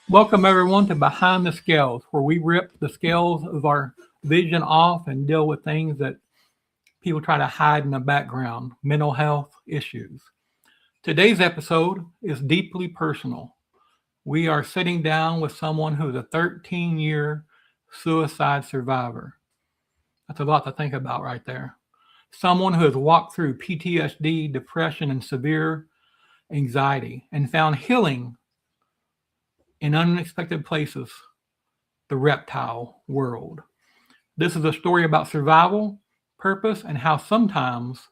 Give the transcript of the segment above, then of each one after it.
Welcome, everyone, to Behind the Scales, where we rip the scales of our vision off and deal with things that people try to hide in the background, mental health issues. Today's episode is deeply personal. We are sitting down with someone who's a 13-year suicide survivor. That's a lot to think about right there. Someone who has walked through PTSD, depression, and severe anxiety and found healing in unexpected places, the reptile world. This is a story about survival, purpose, and how sometimes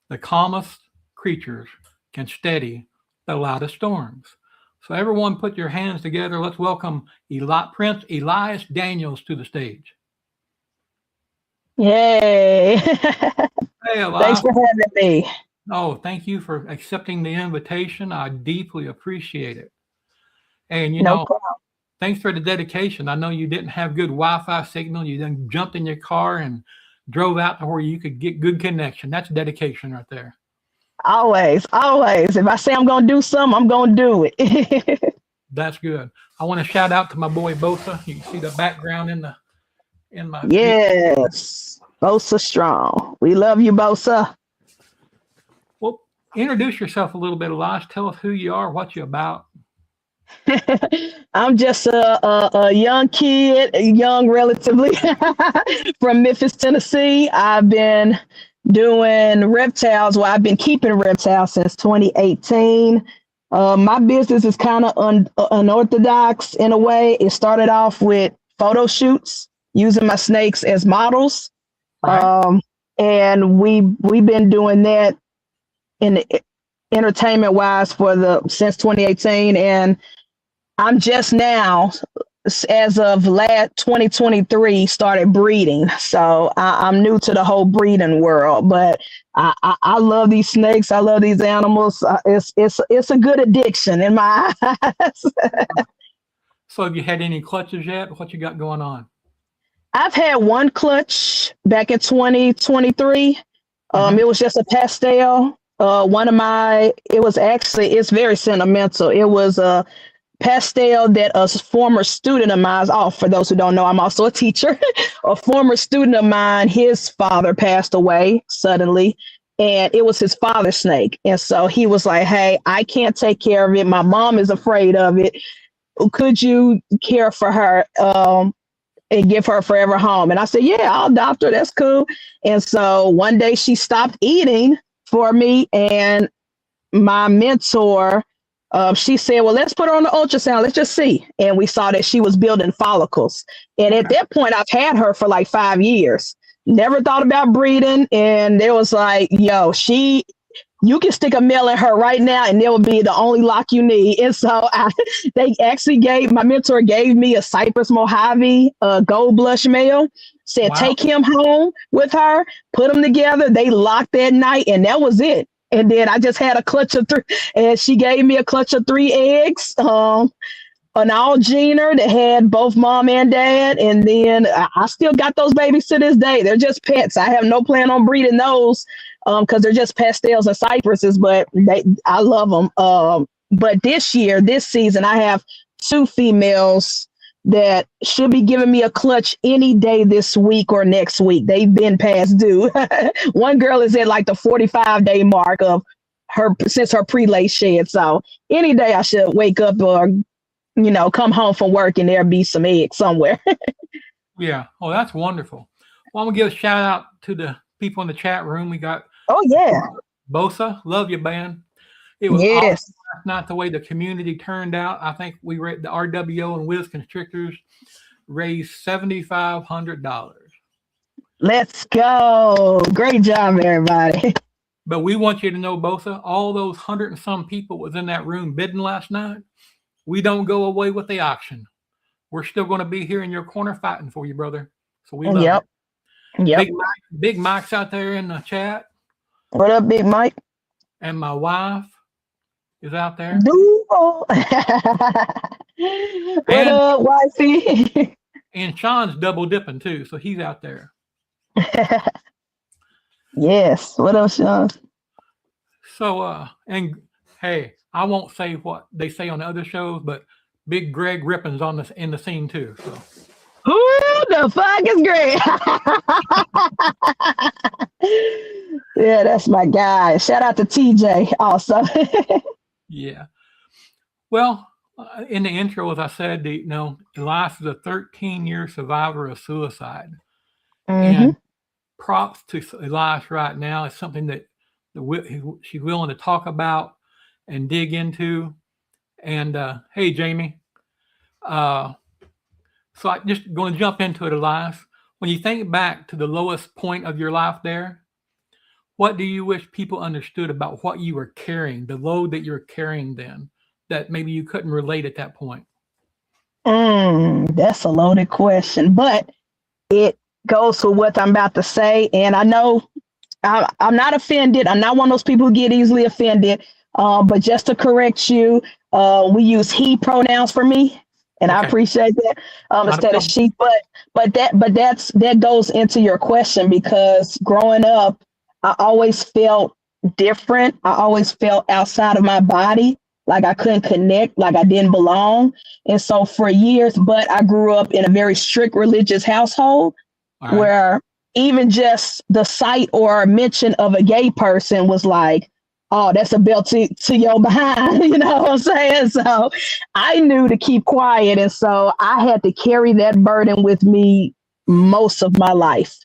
the calmest creatures can steady the loudest storms. So everyone put your hands together. Let's welcome Prince Elias Dainels to the stage. Yay. Hey, Thanks Elias. for having me. Oh, thank you for accepting the invitation. I deeply appreciate it. And No problem. thanks for the dedication. I know you didn't have good Wi-Fi signal. You then jumped in your car and drove out to where you could get good connection. That's dedication right there. Always, always. If I say I'm going to do something, I'm going to do it. That's good. I want to shout out to my boy Bosa. You can see the background in my Yes. Bosa strong. We love you, Bosa. Well, introduce yourself a little bit, Elias. Tell us who you are, what you're about. I'm just a young kid, young relatively, from Memphis, Tennessee. I've been doing reptiles. Well, I've been keeping reptiles since 2018. My business is kind of unorthodox in a way. It started off with photo shoots using my snakes as models. Right. And we've been doing that in the entertainment wise since 2018. And I'm just now, as of last 2023, started breeding. So I'm new to the whole breeding world, but I love these snakes. I love these animals. It's a good addiction in my eyes. So have you had any clutches yet? What you got going on? I've had one clutch back in 2023. It was just a pastel. It's very sentimental. It was a pastel that a former student of mine, for those who don't know, I'm also a teacher. A former student of mine, his father passed away suddenly, and it was his father's snake. And so he was like, hey, I can't take care of it. My mom is afraid of it. Could you care for her and give her a forever home? And I said, yeah, I'll adopt her. That's cool. And so one day she stopped eating for me, and my mentor, she said, well, let's put her on the ultrasound. Let's just see. And we saw that she was building follicles. And at that point, I've had her for like 5 years. Never thought about breeding. And there was like, yo, you can stick a male in her right now and there will be the only lock you need. And so my mentor gave me a Cypress Mojave gold blush male, said, wow, take him home with her, put them together. They locked that night and that was it. And then I just had a clutch of 3, and she gave me a clutch of 3 eggs, an all gener that had both mom and dad. And then I still got those babies to this day. They're just pets. I have no plan on breeding those because they're just pastels and cypresses, but I love them. But this season, I have 2 females that should be giving me a clutch any day this week or next week. They've been past due. One girl is at like the 45-day mark of her since her pre-lay shed. So any day I should wake up or, come home from work and there'll be some eggs somewhere. Yeah. Oh, that's wonderful. Well, I'm going to give a shout out to the people in the chat room. We got Bosa. Love you, man. It was awesome last night the way the community turned out. I think the RWO and Wiz Constrictors raised $7,500. Let's go. Great job, everybody. But we want you to know, Bosa, all those 100 and some people was in that room bidding last night. We don't go away with the auction. We're still going to be here in your corner fighting for you, brother. So we love you. Yep. Big Mike's out there in the chat. What up, Big Mike? And my wife is out there. What up, wifey? And Sean's double dipping too, so he's out there. Yes. What else, Sean? So, and hey, I won't say what they say on the other shows, but Big Greg Rippon's in the scene too. So Who the fuck is Greg? Yeah, that's my guy. Shout out to TJ also. yeah. Well, in the intro, as I said, Elias is a 13-year survivor of suicide, and props to Elias right now. It's something that she's willing to talk about and dig into. And hey, Jamie. So I'm just going to jump into it, Elias. When you think back to the lowest point of your life there, what do you wish people understood about what you were carrying, the load that you're carrying then, that maybe you couldn't relate at that point? That's a loaded question, but it goes to what I'm about to say. And I know I'm not offended. I'm not one of those people who get easily offended. But just to correct you, we use he pronouns for me. And okay. I appreciate that instead of she, but that goes into your question, because growing up, I always felt different. I always felt outside of my body, like I couldn't connect, like I didn't belong. And so for years, but I grew up in a very strict religious household where even just the sight or mention of a gay person was like, oh, that's a belt to your behind, you know what I'm saying? So I knew to keep quiet. And so I had to carry that burden with me most of my life.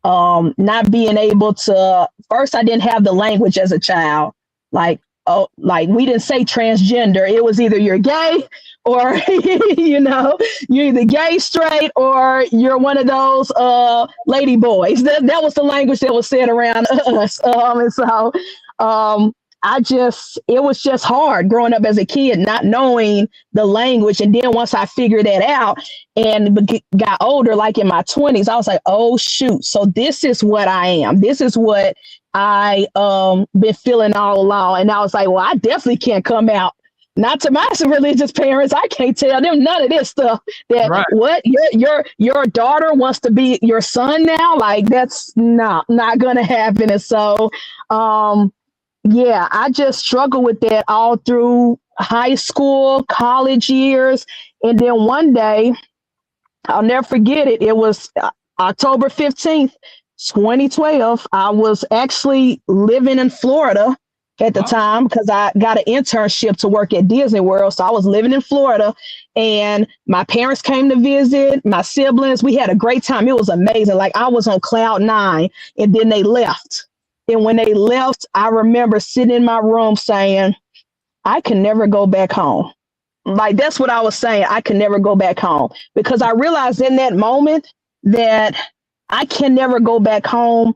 Not being able to, first, I didn't have the language as a child. Like we didn't say transgender. It was either you're gay or, you know, you're either gay, straight, or you're one of those lady boys. That was the language that was said around us. And so it was just hard growing up as a kid, not knowing the language. And then once I figured that out and got older, like in my 20s, I was like, oh, shoot. So this is what I am. This is what I been feeling all along. And I was like, well, I definitely can't come out. Not to my religious parents. I can't tell them none of this stuff. That what your daughter wants to be your son now. Like that's not gonna happen. And so yeah, I just struggled with that all through high school, college years. And then one day, I'll never forget it. It was October 15th, 2012. I was actually living in Florida at the time because I got an internship to work at Disney World. So I was living in Florida and my parents came to visit, my siblings. We had a great time. It was amazing. Like I was on cloud 9 and then they left. And when they left, I remember sitting in my room saying, I can never go back home. Like, that's what I was saying. I can never go back home, because I realized in that moment that I can never go back home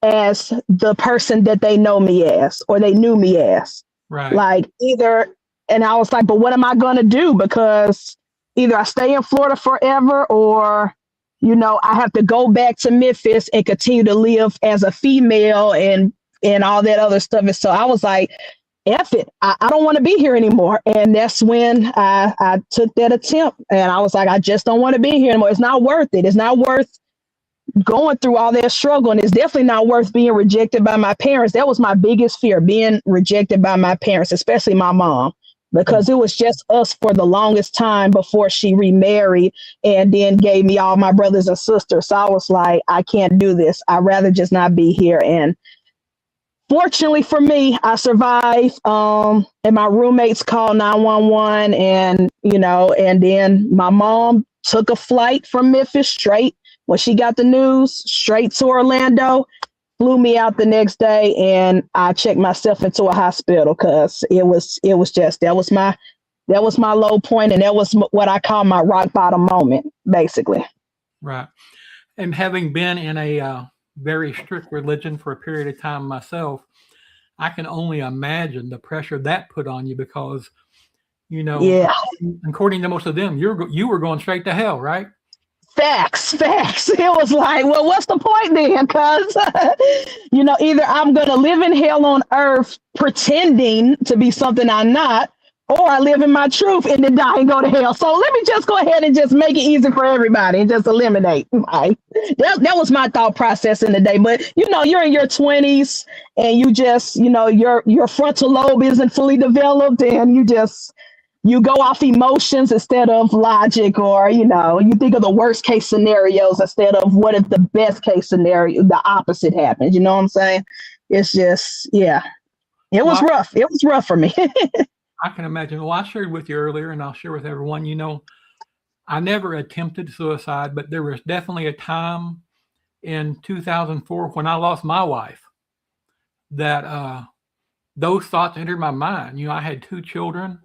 as the person that they know me as, or they knew me as. Right. Like and I was like, but what am I going to do? Because either I stay in Florida forever, or you know, I have to go back to Memphis and continue to live as a female and all that other stuff. And so I was like, F it. I don't want to be here anymore. And that's when I took that attempt. And I was like, I just don't want to be here anymore. It's not worth it. It's not worth going through all that struggle. And it's definitely not worth being rejected by my parents. That was my biggest fear, being rejected by my parents, especially my mom. Because it was just us for the longest time before she remarried and then gave me all my brothers and sisters. So I was like, I can't do this. I'd rather just not be here. And fortunately for me, I survived. And my roommates called 911 and, you know, and then my mom took a flight from Memphis straight when she got the news straight to Orlando. Flew me out the next day, and I checked myself into a hospital because it was just that was my low point, and that was what I call my rock bottom moment, basically. Right. And having been in a very strict religion for a period of time myself, I can only imagine the pressure that put on you, because, you know, according to most of them, you were going straight to hell, right? Facts. It was like, well, what's the point then? Because, you know, either I'm going to live in hell on earth pretending to be something I'm not, or I live in my truth and then die and go to hell. So let me just go ahead and just make it easy for everybody and just eliminate. Right? That was my thought process in the day. But, you know, you're in your 20s and you just, you know, your frontal lobe isn't fully developed, and you go off emotions instead of logic, or you think of the worst case scenarios instead of what if the best case scenario, the opposite happens. You know what I'm saying? It's just, yeah, it was Well, rough. It was rough for me. I can imagine. Well, I shared with you earlier, and I'll share with everyone. I never attempted suicide, but there was definitely a time in 2004 when I lost my wife that those thoughts entered my mind. I had two children,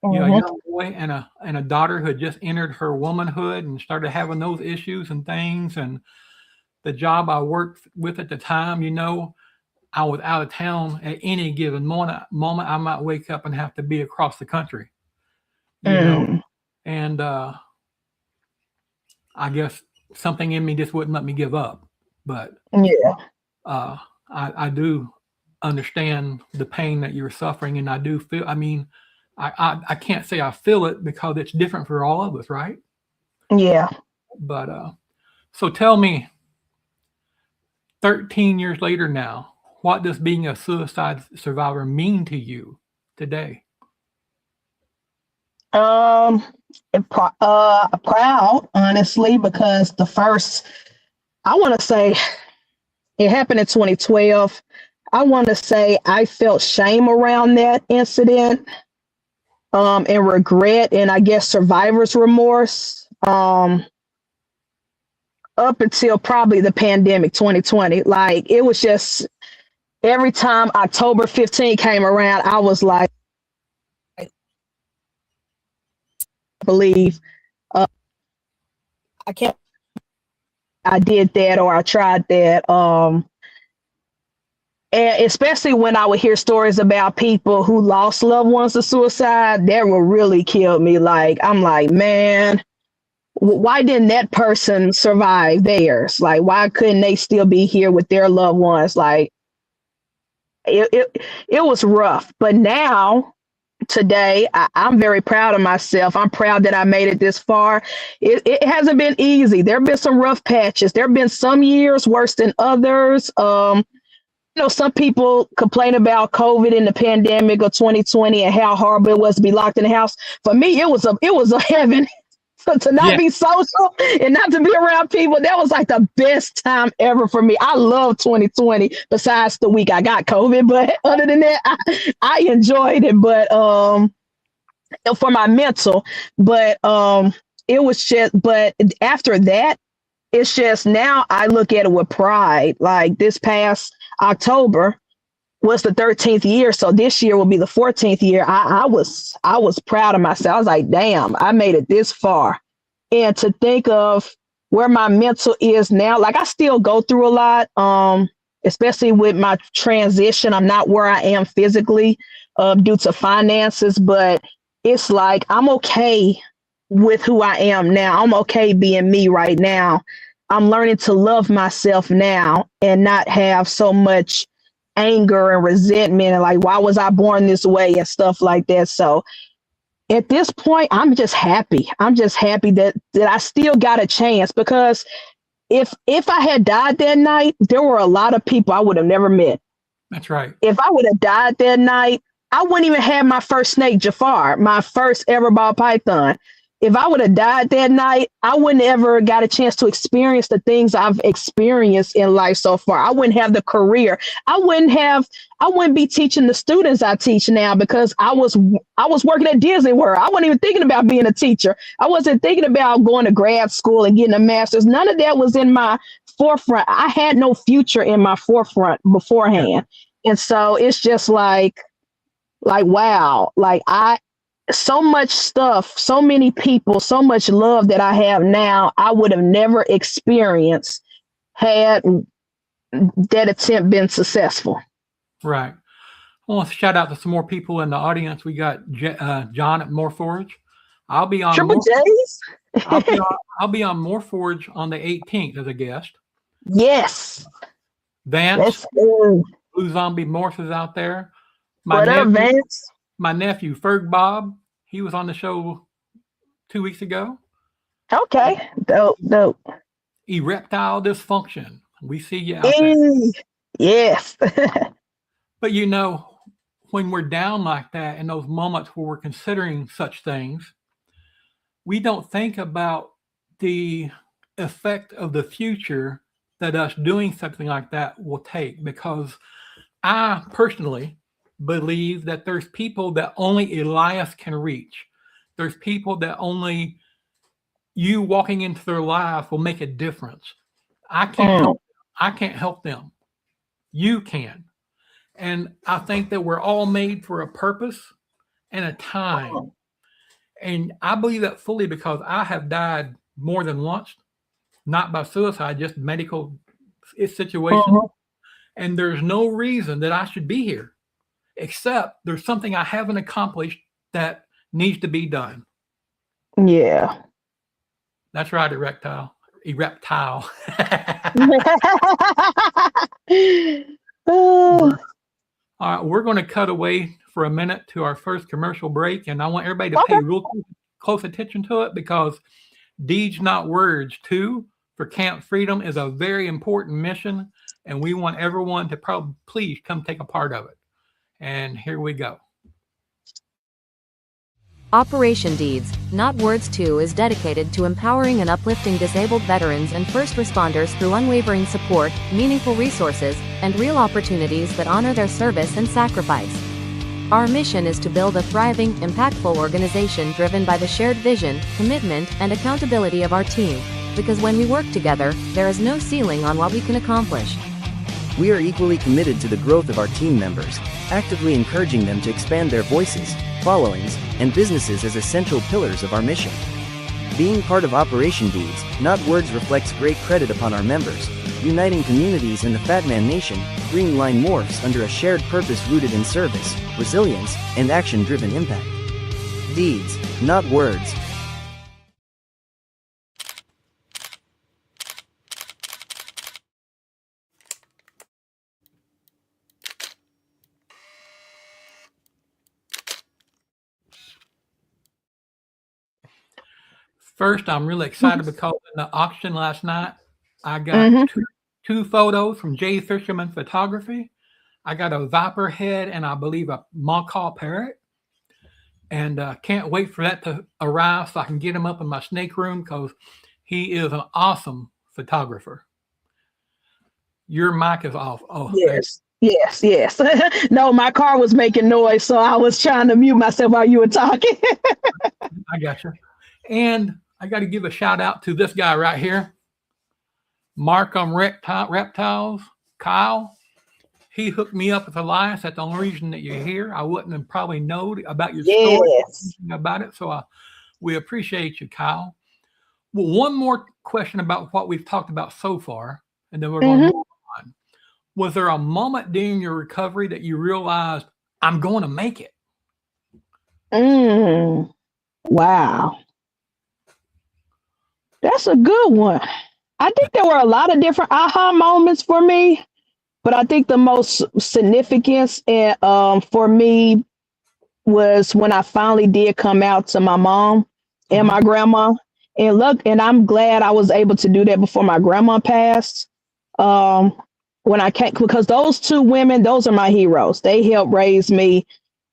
a Mhm. young boy and a daughter who had just entered her womanhood and started having those issues and things. And the job I worked with at the time, I was out of town at any given moment. I might wake up and have to be across the country, Mm. and I guess something in me just wouldn't let me give up. But Yeah. I do understand the pain that you're suffering, and I do feel. I mean, I can't say I feel it because it's different for all of us, right? Yeah. But so tell me, 13 years later now, what does being a suicide survivor mean to you today? Proud, honestly, because I want to say it happened in 2012. I want to say I felt shame around that incident, and regret, and I guess survivor's remorse, up until probably the pandemic 2020. Like, it was just every time October 15 came around, I was like, I believe I can't. I did that or I tried that. And especially when I would hear stories about people who lost loved ones to suicide, that would really kill me. Like, I'm like, man, why didn't that person survive theirs? Like, why couldn't they still be here with their loved ones? Like, it was rough. But now, today, I'm very proud of myself. I'm proud that I made it this far. It hasn't been easy. There have been some rough patches. There have been some years worse than others. Some people complain about COVID and the pandemic of 2020 and how horrible it was to be locked in the house. For me, it was a heaven. So to not be social and not to be around people, that was like the best time ever for me. I love 2020, besides the week I got COVID. But other than that, I enjoyed it. But for my mental, but it was just. But after that, it's just now I look at it with pride. Like, this past October was the 13th year, so this year will be the 14th year. I was proud of myself. I was like, damn, I made it this far. And to think of where my mental is now, like, I still go through a lot, especially with my transition. I'm not where I am physically due to finances, but it's like I'm okay with who I am now. I'm okay being me right now. I'm learning to love myself now and not have so much anger and resentment and like, why was I born this way and stuff like that. So at this point, I'm just happy. I'm just happy that I still got a chance, because if I had died that night, there were a lot of people I would have never met. That's right. If I would have died that night, I wouldn't even have my first snake, Jafar, my first ever ball python. If I would have died that night, I wouldn't ever got a chance to experience the things I've experienced in life so far. I wouldn't have the career. I wouldn't be teaching the students I teach now, because I was working at Disney World. I wasn't even thinking about being a teacher. I wasn't thinking about going to grad school and getting a master's. None of that was in my forefront. I had no future in my forefront beforehand. Yeah. And so it's just like, wow, like so much stuff, so many people, so much love that I have now, I would have never experienced had that attempt been successful. Right. I want to shout out to some more people in the audience. We got John at Moreforge. I'll be on Triple J's. I'll be on Moreforge on the 18th as a guest. Yes. Vance, Blue Zombie Morse is out there. What up, Vance? My nephew, Ferg Bob, he was on the show 2 weeks ago. Okay. Dope. Reptile Dysfunction. We see you out there. Yes. But when we're down like that, in those moments where we're considering such things, we don't think about the effect of the future that us doing something like that will take. Because I personally believe that there's people that only Elias can reach. There's people that only you walking into their life will make a difference. I can't help. I can't help them. You can. And I think that we're all made for a purpose and a time. And I believe that fully because I have died more than once, not by suicide, just medical situation. And there's no reason that I should be here, except there's something I haven't accomplished that needs to be done. Yeah. That's right, reptile. Oh. All right, we're going to cut away for a minute to our first commercial break, and I want everybody to pay real close attention to it, because Deeds Not Words 2 for Camp Freedom is a very important mission, and we want everyone to please come take a part of it. And here we go. Operation Deeds, Not Words 2 is dedicated to empowering and uplifting disabled veterans and first responders through unwavering support, meaningful resources, and real opportunities that honor their service and sacrifice. Our mission is to build a thriving, impactful organization driven by the shared vision, commitment, and accountability of our team. Because when we work together, there is no ceiling on what we can accomplish. We are equally committed to the growth of our team members, actively encouraging them to expand their voices, followings, and businesses as essential pillars of our mission. Being part of Operation Deeds, Not Words reflects great credit upon our members, uniting communities in the Fat Man Nation. Green Line morphs under a shared purpose rooted in service, resilience, and action-driven impact. Deeds, not words. First, I'm really excited because in the auction last night, I got two photos from Jay Fisherman Photography. I got a viper head and I believe a macaw parrot. And can't wait for that to arrive so I can get him up in my snake room, because he is an awesome photographer. Your mic is off. Oh, yes. Yes. No, my car was making noise, so I was trying to mute myself while you were talking. I got you. And I got to give a shout out to this guy right here, Mark on Reptiles, Kyle. He hooked me up with Elias. That's the only reason that you're here. I wouldn't have probably known about your story about it. So we appreciate you, Kyle. Well, one more question about what we've talked about so far, and then we're going to move on. Was there a moment during your recovery that you realized, I'm going to make it? Wow. That's a good one. I think there were a lot of different aha moments for me, but I think the most significance for me was when I finally did come out to my mom and my grandma. And look, and I'm glad I was able to do that before my grandma passed. When I came, because those two women, those are my heroes. They helped raise me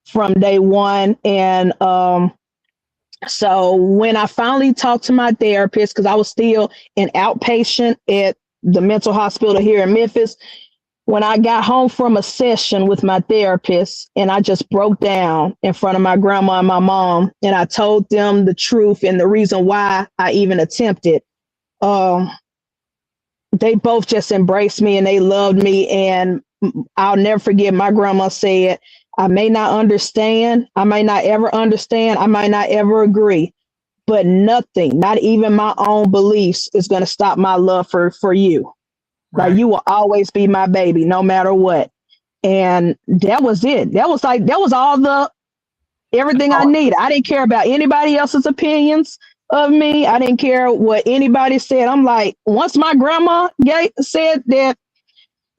from day one. And so when I finally talked to my therapist, because I was still an outpatient at the mental hospital here in Memphis, when I got home from a session with my therapist and I just broke down in front of my grandma and my mom, and I told them the truth and the reason why I even attempted, they both just embraced me and they loved me. And I'll never forget, my grandma said, I may not understand. I may not ever understand. I might not ever agree, but nothing, not even my own beliefs, is going to stop my love for you. Right. Like, you will always be my baby, no matter what. And that was it. That was everything I needed. I didn't care about anybody else's opinions of me. I didn't care what anybody said. I'm like, once my grandma said that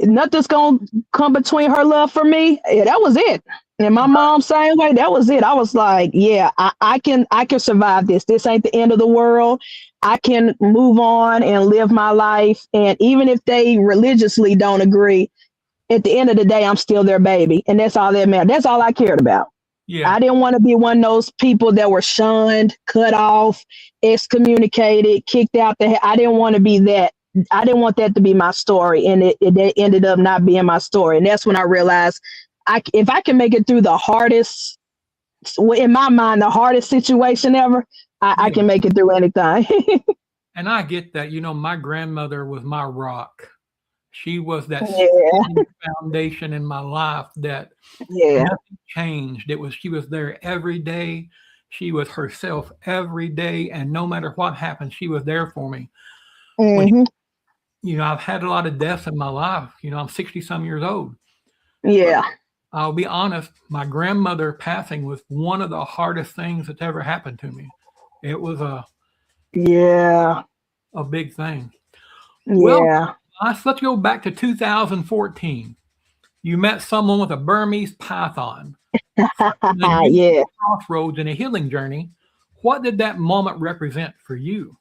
nothing's gonna come between her love for me, that was it. And my mom, same way, that was it. I was like, yeah, I can survive this. This ain't the end of the world. I can move on and live my life. And even if they religiously don't agree, at the end of the day, I'm still their baby. And that's all that mattered. That's all I cared about. Yeah. I didn't want to be one of those people that were shunned, cut off, excommunicated, kicked out. I didn't want to be that. I didn't want that to be my story. And it ended up not being my story. And that's when I realized if I can make it through the hardest, in my mind, the hardest situation ever, I can make it through anything. And I get that. You know, my grandmother was my rock. She was that foundation in my life that nothing changed. She was there every day. She was herself every day. And no matter what happened, she was there for me. When, I've had a lot of deaths in my life. I'm 60 some years old. Yeah. But I'll be honest, my grandmother passing was one of the hardest things that's ever happened to me. It was a big thing. Well, let's go back to 2014. You met someone with a Burmese python. Crossroads in a healing journey. What did that moment represent for you?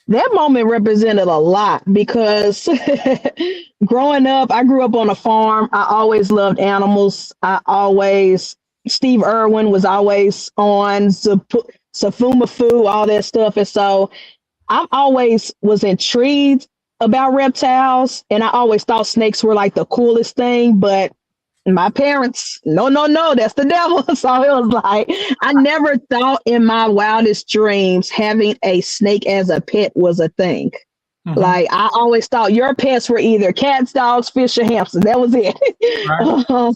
That moment represented a lot because growing up, I grew up on a farm. I always loved animals. Steve Irwin was always on Safumafu, all that stuff. And so I always was intrigued about reptiles, and I always thought snakes were like the coolest thing, but my parents, no, that's the devil. So it was like, I never thought in my wildest dreams having a snake as a pet was a thing. Like, I always thought your pets were either cats, dogs, fish, or hamsters. That was it. Right.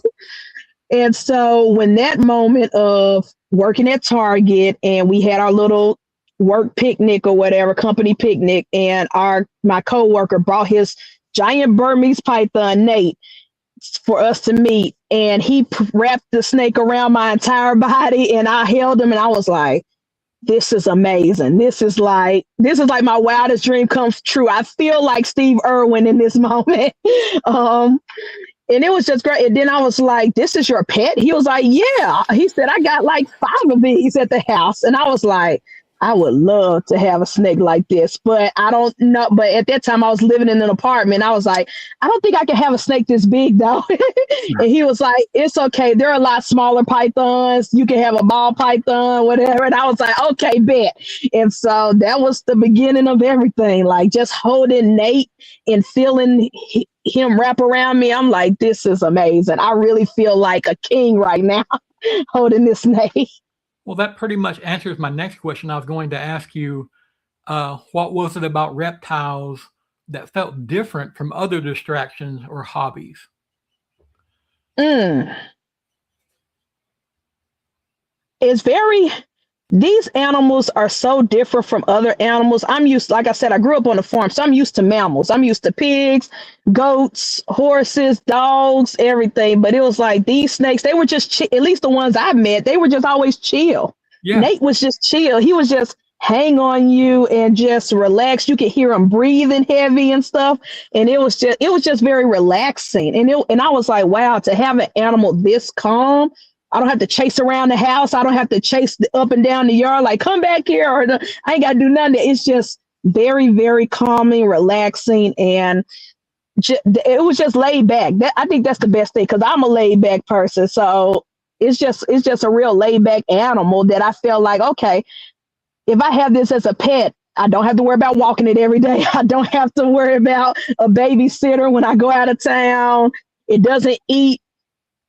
And so when that moment of working at Target and we had our little work picnic or whatever, company picnic, and my coworker brought his giant Burmese python, Nate, for us to meet, and he wrapped the snake around my entire body, and I held him, and I was like, this is amazing. This is like my wildest dream comes true. I feel like Steve Irwin in this moment. And it was just great. And then I was like, this is your pet? He was like, yeah. He said, I got like 5 of these at the house. And I was like, I would love to have a snake like this, but I don't know. But at that time I was living in an apartment. I was like, I don't think I can have a snake this big though. And he was like, it's okay. There are a lot smaller pythons. You can have a ball python, whatever. And I was like, okay, bet. And so that was the beginning of everything. Like just holding Nate and feeling him wrap around me. I'm like, this is amazing. I really feel like a king right now holding this snake. Well, that pretty much answers my next question. I was going to ask you, what was it about reptiles that felt different from other distractions or hobbies? These animals are so different from other animals. Like I said, I grew up on a farm, so I'm used to mammals. I'm used to pigs, goats, horses, dogs, everything. But it was like these snakes, they were just, at least the ones I met, they were just always chill. Yeah. Nate was just chill. He was just hang on you and just relax. You could hear him breathing heavy and stuff. And it was just very relaxing. And I was like, wow, to have an animal this calm. I don't have to chase around the house. I don't have to chase up and down the yard, like come back here, I ain't got to do nothing. It's just very, very calming, relaxing. And it was just laid back. I think that's the best thing, because I'm a laid back person. So it's just a real laid back animal that I feel like, okay, if I have this as a pet, I don't have to worry about walking it every day. I don't have to worry about a babysitter when I go out of town. It doesn't eat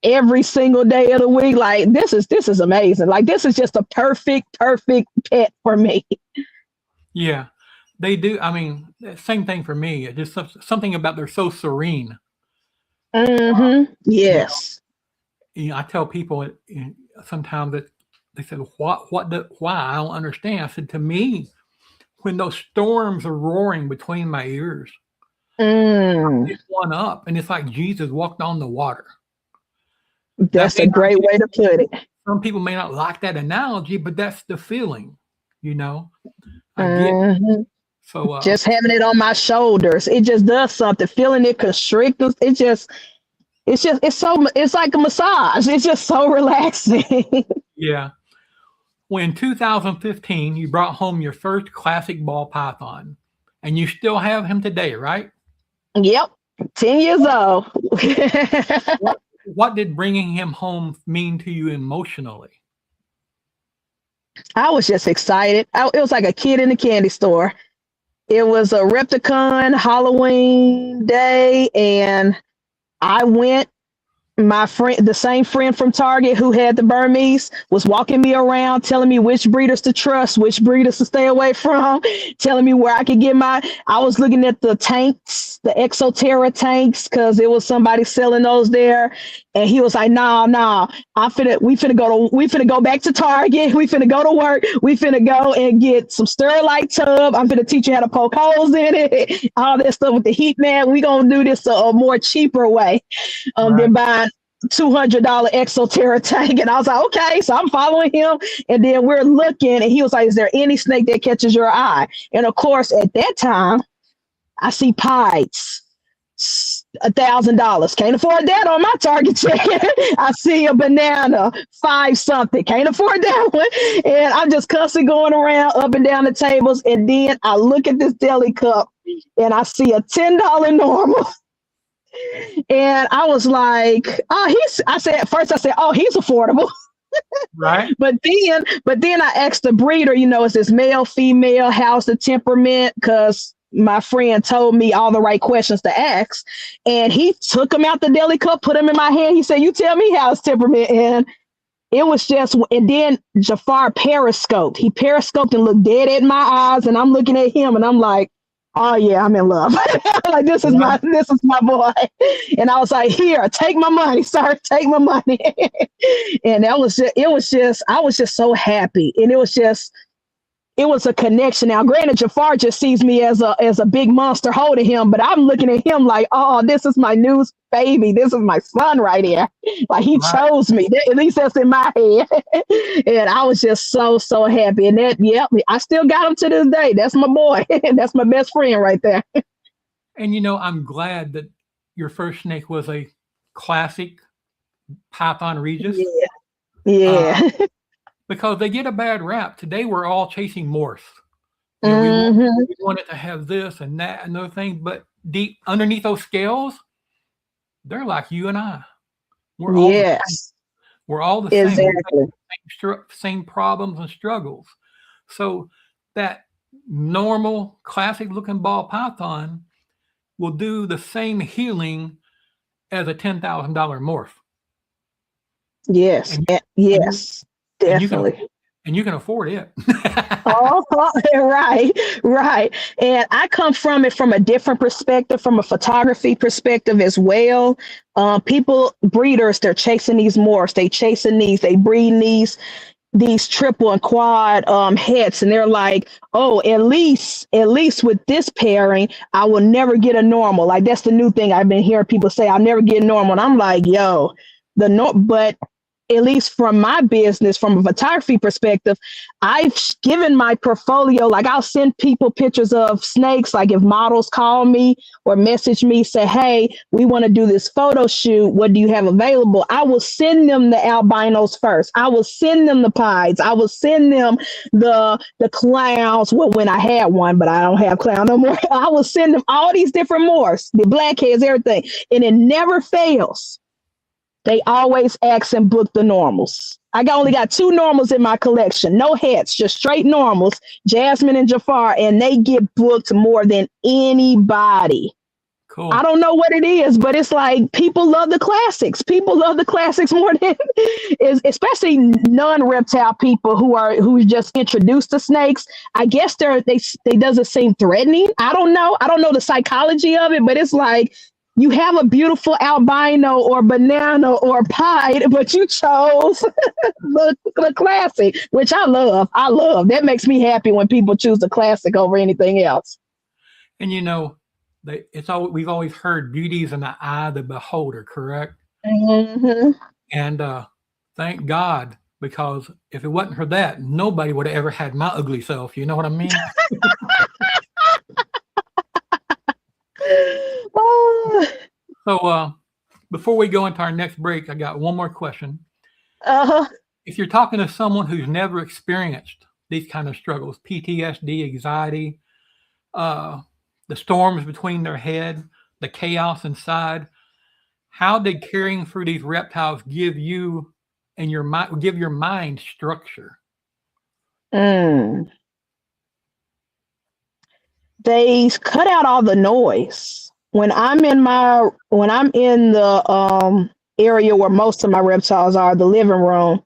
every single day of the week. Like this is amazing. Like this is just a perfect pet for me. Yeah, they do. I mean, same thing for me. It's just something about they're so serene. Yes. I tell people sometimes that they said, why? I don't understand. I said, to me, when those storms are roaring between my ears, I pick one up, and it's like Jesus walked on the water. That's a great way to put it. Some people may not like that analogy, but that's the feeling, I get it. So just having it on my shoulders, it just does something. Feeling it constrict, it's like a massage. It's just so relaxing. Yeah. Well, in 2015, you brought home your first classic ball python, and you still have him today, right? Yep, 10 years old. What did bringing him home mean to you emotionally? I was just excited. It was like a kid in the candy store. It was a Repticon Halloween day, and I went. My friend, the same friend from Target who had the Burmese, was walking me around, telling me which breeders to trust, which breeders to stay away from, telling me where I could get I was looking at the tanks, the Exoterra tanks, because it was somebody selling those there. And he was like, nah, we finna go back to Target. We finna go to work. We finna go and get some Sterilite tub. I'm finna teach you how to poke holes in it. All that stuff with the heat mat. We gonna do this a more cheaper way than buying $200 Exoterra tank. And I was like, okay, so I'm following him. And then we're looking, and he was like, is there any snake that catches your eye? And of course, at that time, I see pies. $1,000. Can't afford that on my Target check. I see a banana, 5 something. Can't afford that one. And I'm just constantly going around up and down the tables. And then I look at this deli cup and I see a $10 normal. And I was like, I said, oh, he's affordable. Right. But then I asked the breeder, is this male, female, how's the temperament? Because my friend told me all the right questions to ask. And he took him out the deli cup, put him in my hand. He said, you tell me how's temperament. And it was just, and then Jafar periscoped. He periscoped and looked dead at my eyes. And I'm looking at him and I'm like, oh yeah, I'm in love. Like, this is my boy. And I was like, here, take my money, sir, take my money. And I was just so happy. And it was a connection. Now, granted, Jafar just sees me as a big monster holding him, but I'm looking at him like, oh, this is my new baby. This is my son right here. Like, he chose me. At least that's in my head. And I was just so, so happy. And I still got him to this day. That's my boy. That's my best friend right there. And, I'm glad that your first snake was a classic Python Regis. Yeah. Because they get a bad rap. Today, we're all chasing morphs. We wanted to have this and that and other things, but deep underneath those scales, they're like you and I. We're all the same. Exactly. Same problems and struggles. So that normal, classic-looking ball python will do the same healing as a $10,000 morph. Yes. Yes. Definitely. And you can afford it. Right. And I come from it from a different perspective, from a photography perspective as well. Breeders, they're chasing these morphs. They breeding these triple and quad heads. And they're like, oh, at least with this pairing, I will never get a normal. Like, that's the new thing I've been hearing people say, I'll never get a normal. And I'm like, yo, but at least from my business, from a photography perspective, I've given my portfolio, like, I'll send people pictures of snakes. Like, if models call me or message me, say, hey, we want to do this photo shoot. What do you have available? I will send them the albinos first. I will send them the pies. I will send them the clowns. Well, when I had one, but I don't have clown no more. I will send them all these different morphs, the blackheads, everything. And it never fails. They always ask and book the normals. I only got 2 normals in my collection. No hets, just straight normals, Jasmine and Jafar, and they get booked more than anybody. Cool. I don't know what it is, but it's like people love the classics. People love the classics more than, especially non-reptile people who just introduced to snakes. I guess they doesn't seem threatening. I don't know the psychology of it, but it's like, you have a beautiful albino or banana or pie, but you chose the classic, which I love. That makes me happy when people choose the classic over anything else. And we've always heard beauty's in the eye of the beholder, correct? Mm-hmm. And thank God, because if it wasn't for that, nobody would have ever had my ugly self. You know what I mean? So before we go into our next break, I got one more question. If you're talking to someone who's never experienced these kind of struggles, PTSD, anxiety, the storms between their head, the chaos inside. How did caring for these reptiles give you and give your mind structure? Mm. They cut out all the noise. When I'm in the area where most of my reptiles are, the living room,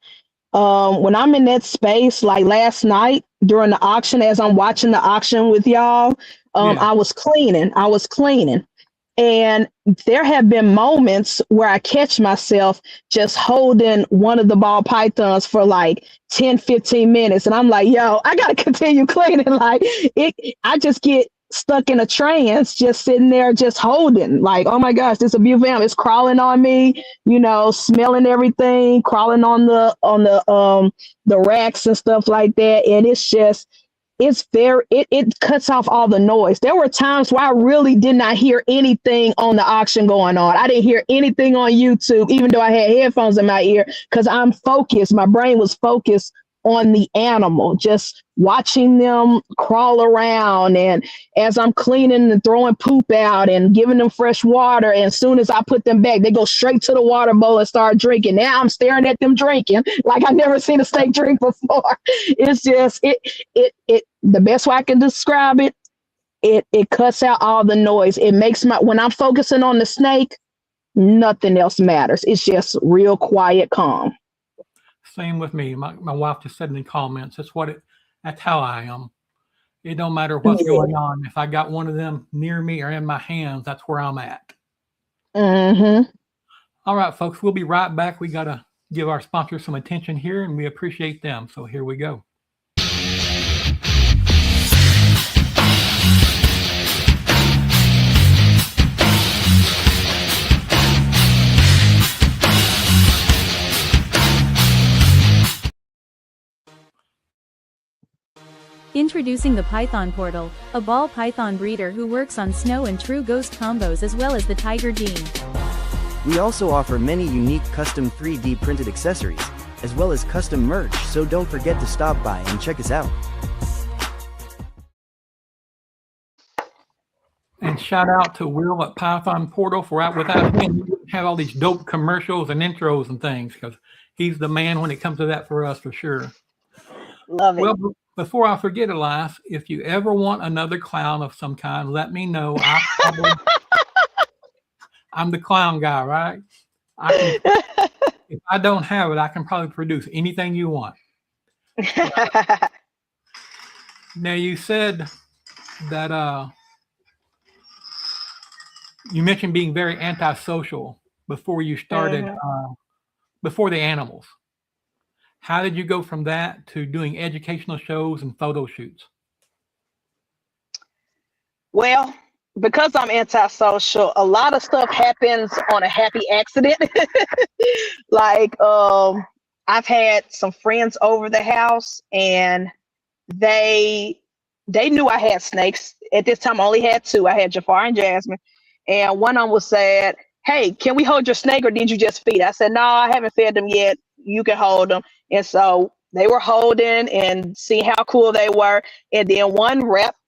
when I'm in that space, like last night during the auction, as I'm watching the auction with y'all, Yeah. I was cleaning. And there have been moments where I catch myself just holding one of the ball pythons for like 10, 15 minutes. And I'm like, yo, I got to continue cleaning. I just get stuck in a trance, just sitting there, just holding like, oh my gosh, this is a beautiful animal. It's crawling on me, smelling everything, crawling on the racks and stuff like that. And it cuts off all the noise. There were times where I really did not hear anything on the auction going on. I didn't hear anything on YouTube, even though I had headphones in my ear, because I'm focused. My brain was focused on the animal, just watching them crawl around. And as I'm cleaning and throwing poop out and giving them fresh water, and as soon as I put them back, they go straight to the water bowl and start drinking. Now I'm staring at them drinking like I've never seen a snake drink before. It's just the best way I can describe it. It cuts out all the noise. It makes when I'm focusing on the snake, nothing else matters. It's just real quiet, calm. Same with me. My wife just said in the comments, that's how I am. It don't matter what's going on. If I got one of them near me or in my hands, that's where I'm at. Mm-hmm. All right, folks, we'll be right back. We got to give our sponsors some attention here, and we appreciate them. So here we go. Introducing the Python Portal, a ball python breeder who works on snow and true ghost combos as well as the tiger gene. We also offer many unique custom 3D printed accessories, as well as custom merch, so don't forget to stop by and check us out. And shout out to Will at Python Portal without him, we wouldn't have all these dope commercials and intros and things, because he's the man when it comes to that for us, for sure. Love it. Well, before I forget, Elias, if you ever want another clown of some kind, let me know. I'm the clown guy, right? If I don't have it, I can probably produce anything you want. Now, you said that you mentioned being very antisocial before you started, before the animals. How did you go from that to doing educational shows and photo shoots? Well, because I'm antisocial, a lot of stuff happens on a happy accident. Like, I've had some friends over the house, and they knew I had snakes. At this time, I only had two. I had Jafar and Jasmine. And one of them was said, hey, can we hold your snake, or did you just feed? I said, no, I haven't fed them yet. You can hold them. And so they were holding and seeing how cool they were. And then one wrapped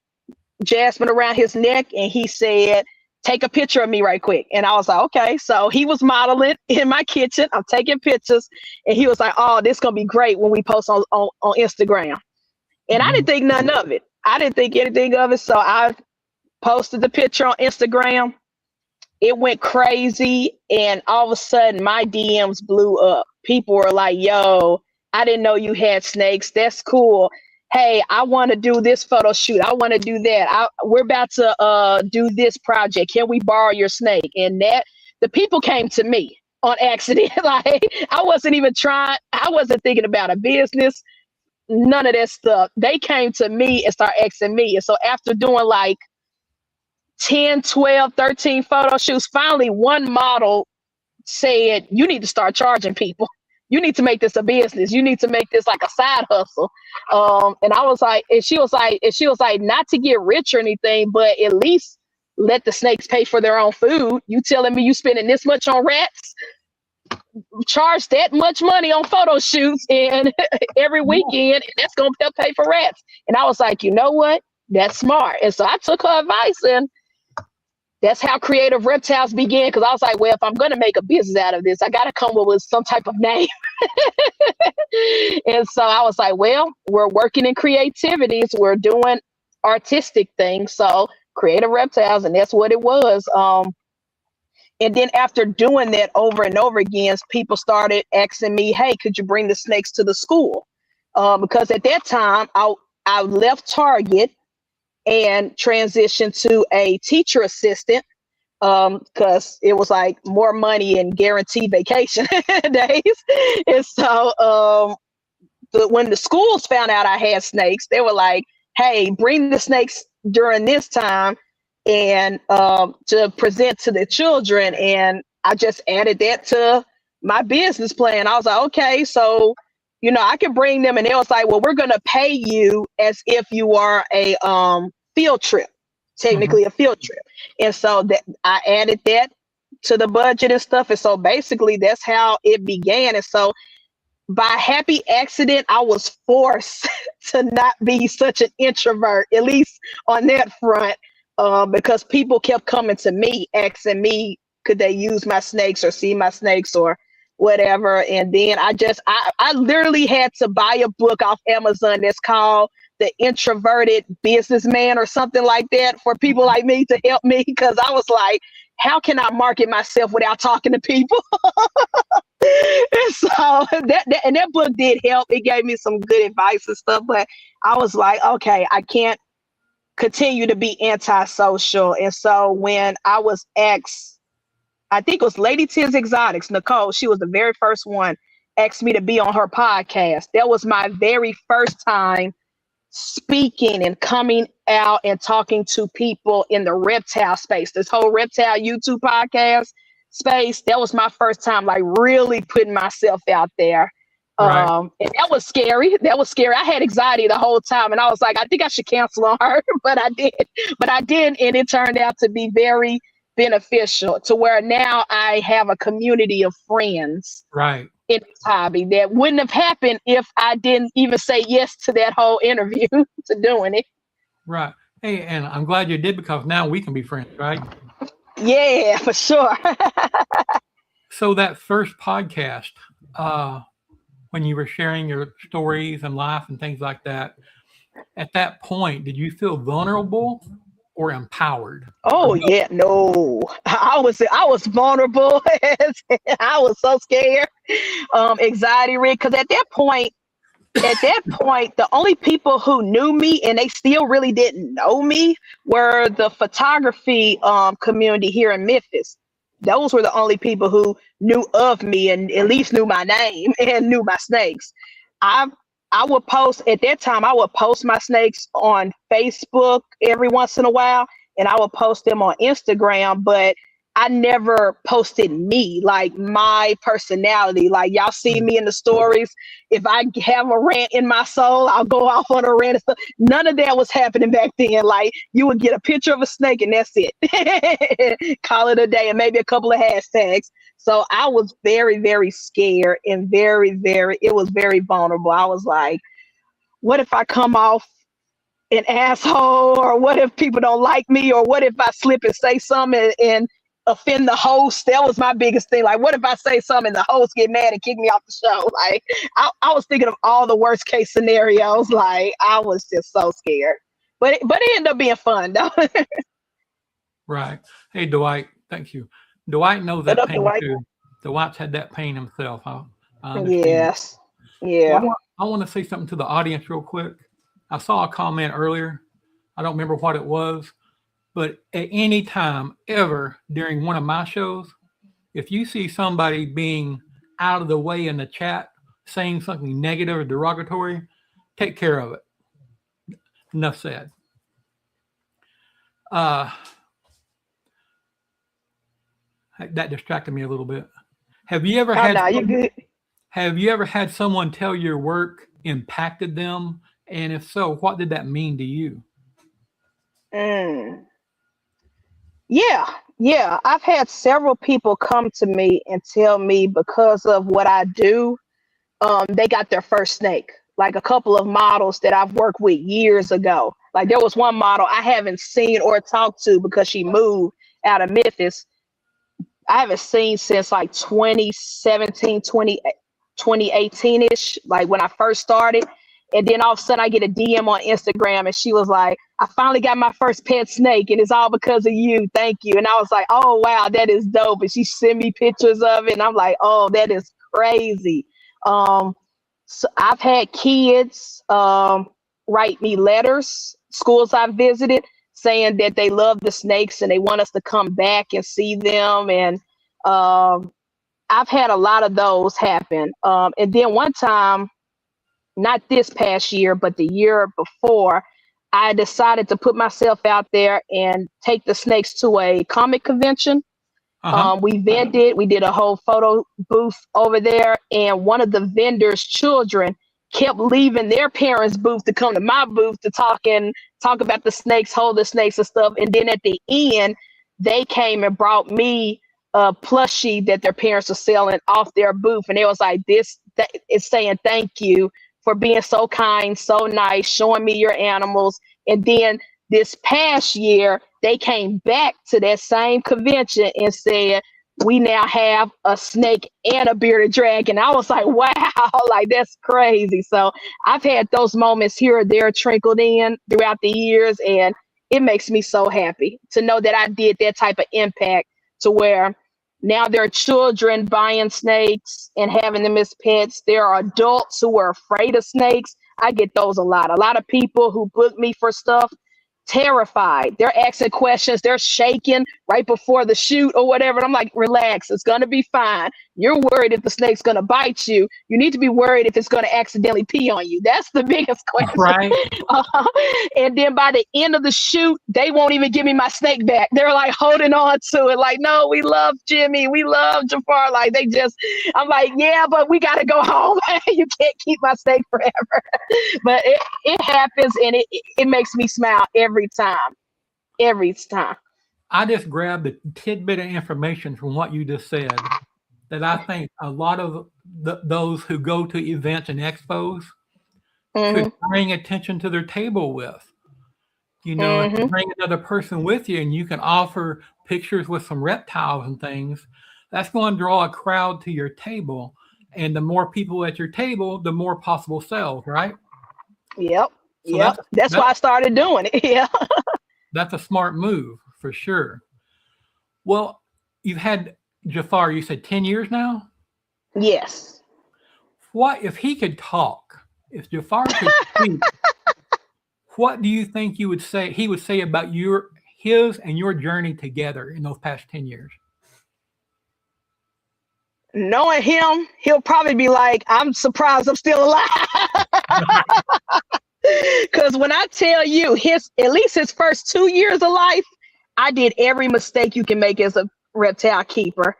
Jasmine around his neck, and he said, take a picture of me right quick. And I was like, okay. So he was modeling in my kitchen. I'm taking pictures. And he was like, oh, this is going to be great when we post on Instagram. And I didn't think nothing of it. I didn't think anything of it. So I posted the picture on Instagram. It went crazy. And all of a sudden, my DMs blew up. People were like, yo, I didn't know you had snakes. That's cool. Hey, I want to do this photo shoot. I want to do that. We're about to do this project. Can we borrow your snake? And the people came to me on accident. Like, I wasn't even trying. I wasn't thinking about a business. None of that stuff. They came to me and started asking me. And so after doing like 10, 12, 13 photo shoots, finally one model said, you need to start charging people. You need to make this a business. You need to make this like a side hustle. And I was like, and she was like, not to get rich or anything, but at least let the snakes pay for their own food. You telling me you spending this much on rats? Charge that much money on photo shoots and every weekend, and that's gonna help pay for rats. And I was like, you know what? That's smart. And so I took her advice, and that's how Creative Reptiles began. Because I was like, well, if I'm going to make a business out of this, I got to come up with some type of name. And so I was like, well, we're working in creativities. We're doing artistic things. So Creative Reptiles, and that's what it was. And then after doing that over and over again, people started asking me, hey, could you bring the snakes to the school? Because at that time, I left Target and transitioned to a teacher assistant because it was like more money and guaranteed vacation days. And so when the schools found out I had snakes, they were like, hey, bring the snakes during this time and to present to the children. And I just added that to my business plan. I was like, okay, so, you know, I can bring them. And they was like, well, we're going to pay you as if you are a field trip, technically a field trip. And so that I added that to the budget and stuff. And so basically that's how it began. And so by happy accident, I was forced to not be such an introvert, at least on that front. Because people kept coming to me, asking me, could they use my snakes or see my snakes or whatever. And then I literally had to buy a book off Amazon that's called The Introverted Businessman or something like that for people like me to help me. Because I was like, how can I market myself without talking to people? And so that book did help. It gave me some good advice and stuff. But I was like, okay, I can't continue to be antisocial. And so when I was asked, I think it was Lady Tiz Exotics, Nicole, she was the very first one, asked me to be on her podcast. That was my very first time speaking and coming out and talking to people in the reptile space, this whole reptile YouTube podcast space. That was my first time like really putting myself out there. Right. And that was scary. I had anxiety the whole time. And I was like, I think I should cancel on her, but I did. And it turned out to be very beneficial to where now I have a community of friends Right. in this hobby that wouldn't have happened if I didn't even say yes to that whole interview to doing it. Right. Hey, and I'm glad you did because now we can be friends, right? Yeah, for sure. So that first podcast, when you were sharing your stories and life and things like that, at that point, did you feel vulnerable or empowered? Oh yeah, no, I was vulnerable. I was so scared, anxiety ridden. Because at that point, the only people who knew me and they still really didn't know me were the photography community here in Memphis. Those were the only people who knew of me and at least knew my name and knew my snakes. I would post at that time. I would post my snakes on Facebook every once in a while, and I would post them on Instagram. But I never posted me, like my personality. Like y'all see me in the stories. If I have a rant in my soul, I'll go off on a rant and stuff. None of that was happening back then. Like you would get a picture of a snake and that's it. Call it a day and maybe a couple of hashtags. So I was very, very scared and it was very vulnerable. I was like, what if I come off an asshole? Or what if people don't like me? Or what if I slip and say something and offend the host? That was my biggest thing. Like, what if I say something and the host get mad and kick me off the show? Like, I was thinking of all the worst case scenarios. Like, I was just so scared. But it ended up being fun, though. Right. Hey, Dwight, thank you. Dwight knows that pain too. Dwight's had that pain himself. I understand. Yes. Yeah. Well, I want to say something to the audience real quick. I saw a comment earlier. I don't remember what it was, but at any time ever during one of my shows, if you see somebody being out of the way in the chat, saying something negative or derogatory, take care of it. Enough said. That distracted me a little bit. Have you ever Have you ever had someone tell your work impacted them? And if so, what did that mean to you? Yeah. I've had several people come to me and tell me because of what I do, they got their first snake. Like a couple of models that I've worked with years ago. Like there was one model I haven't seen or talked to because she moved out of Memphis. I haven't seen since like 2017, 2018-ish, like when I first started. And then all of a sudden I get a DM on Instagram and she was like, I finally got my first pet snake and it's all because of you. Thank you. And I was like, oh, wow, that is dope. And she sent me pictures of it. And I'm like, oh, that is crazy. So I've had kids write me letters, schools I've visited, saying that they love the snakes and they want us to come back and see them. And I've had a lot of those happen. And then one time, not this past year, but the year before, I decided to put myself out there and take the snakes to a comic convention. We vended, we did a whole photo booth over there, and one of the vendors' children kept leaving their parents' booth to come to my booth to talk about the snakes, hold the snakes and stuff. And then at the end, they came and brought me a plushie that their parents were selling off their booth. And it was like, this is saying thank you for being so kind, so nice, showing me your animals. And then this past year, they came back to that same convention and said, we now have a snake and a bearded dragon. I was like, wow, like that's crazy. So I've had those moments here or there trickled in throughout the years, and it makes me so happy to know that I did that type of impact to where now there are children buying snakes and having them as pets. There are adults who are afraid of snakes. I get those a lot. A lot of people who book me for stuff, terrified. They're asking questions. They're shaking right before the shoot or whatever. And I'm like, relax. It's going to be fine. You're worried if the snake's going to bite you. You need to be worried if it's going to accidentally pee on you. That's the biggest question. Right. And then by the end of the shoot, they won't even give me my snake back. They're like holding on to it. Like, no, we love Jimmy. We love Jafar. Like I'm like, yeah, but we got to go home. You can't keep my snake forever. But it happens, and it makes me smile every time. I just grabbed a tidbit of information from what you just said that I think a lot of those who go to events and expos could bring attention to their table with. You know, if you bring another person with you and you can offer pictures with some reptiles and things, that's going to draw a crowd to your table. And the more people at your table, the more possible sales, right? Yep. So that's why I started doing it. Yeah. That's a smart move for sure. Well, you've had Jafar, you said 10 years now? Yes. What if he could talk? If Jafar could speak, what do you think he would say about his and your journey together in those past 10 years? Knowing him, he'll probably be like, I'm surprised I'm still alive. Because when I tell you at least his first 2 years of life, I did every mistake you can make as a reptile keeper.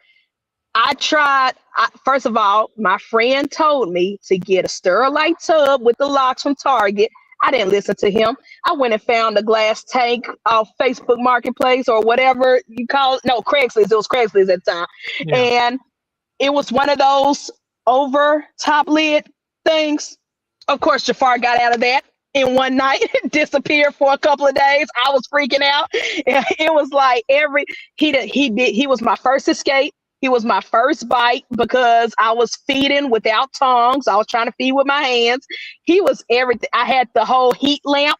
First of all, my friend told me to get a Sterilite tub with the locks from Target. I didn't listen to him. I went and found a glass tank off Facebook Marketplace or whatever you call it. No, Craigslist. It was Craigslist at the time. Yeah. And it was one of those over top lid things. Of course, Jafar got out of that in one night, disappeared for a couple of days. I was freaking out. It was like he was my first escape. He was my first bite because I was feeding without tongs. I was trying to feed with my hands. He was everything. I had the whole heat lamp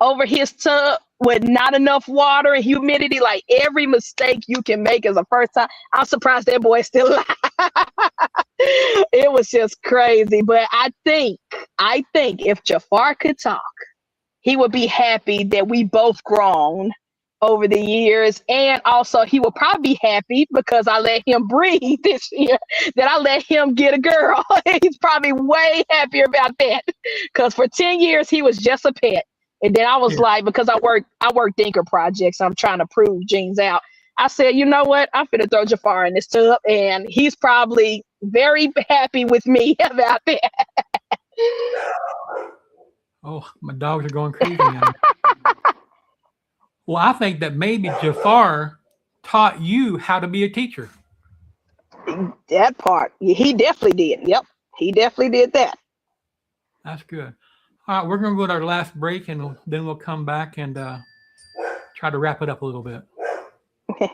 over his tub with not enough water and humidity. Like every mistake you can make as a first time. I'm surprised that boy's still alive. It was just crazy. But I think if Jafar could talk, he would be happy that we both grown over the years. And also he will probably be happy because I let him breathe this year, that I let him get a girl. He's probably way happier about that because for 10 years he was just a pet. And then I was like, because I work thinker projects, I'm trying to prove genes out. I said, you know what? I'm finna throw Jafar in this tub, and he's probably very happy with me about that. Oh, my dogs are going crazy now. Well, I think that maybe Jafar taught you how to be a teacher. That part, he definitely did. Yep, he definitely did that. That's good. All right, we're going to go to our last break, and then we'll come back and try to wrap it up a little bit. Okay.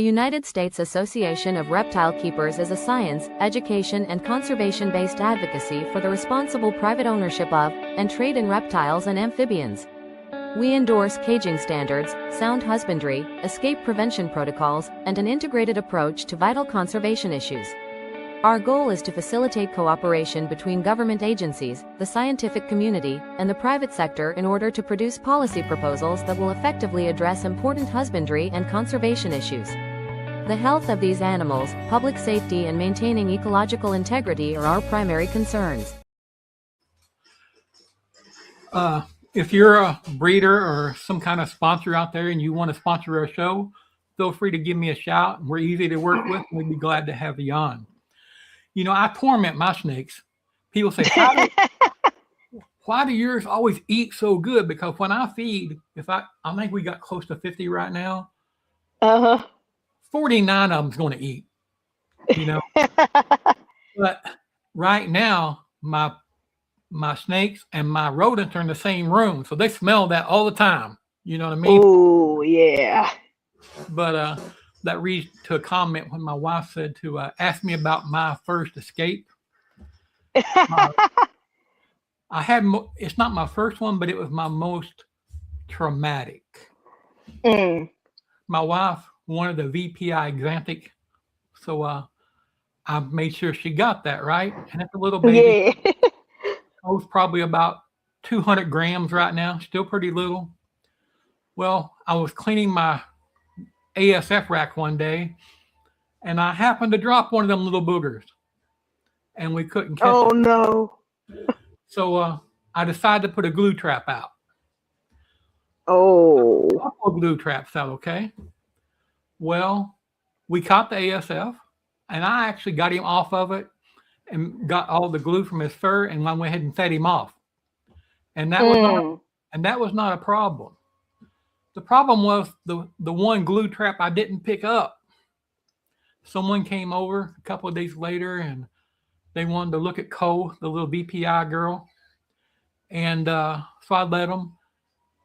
United States Association of Reptile Keepers is a science, education, and conservation-based advocacy for the responsible private ownership of and trade in reptiles and amphibians. We endorse caging standards, sound husbandry, escape prevention protocols, and an integrated approach to vital conservation issues. Our goal is to facilitate cooperation between government agencies, the scientific community, and the private sector in order to produce policy proposals that will effectively address important husbandry and conservation issues. The health of these animals, public safety, and maintaining ecological integrity are our primary concerns. If you're a breeder or some kind of sponsor out there and you want to sponsor our show, feel free to give me a shout. We're easy to work with. We'd be glad to have you on. You know, I torment my snakes. People say, why do yours always eat so good? Because when I feed, I think we got close to 50 right now. 49 of them's going to eat, you know. But right now, my snakes and my rodents are in the same room, so they smell that all the time. You know what I mean? Oh, yeah. But that reads to a comment when my wife said to ask me about my first escape. I had it's not my first one, but it was my most traumatic. My wife wanted the VPI Xanthic, so I made sure she got that right. And it's a little baby. Yeah. It was probably about 200 grams right now, still pretty little. Well, I was cleaning my ASF rack one day, and I happened to drop one of them little boogers, and we couldn't catch it. Oh, no. So I decided to put a glue trap out. Oh. A couple glue traps out, okay? Well, we caught the ASF, and I actually got him off of it and got all the glue from his fur, and I went ahead and fed him off. And that was not a problem. The problem was the one glue trap I didn't pick up. Someone came over a couple of days later, and they wanted to look at Cole, the little VPI girl. And so I let them.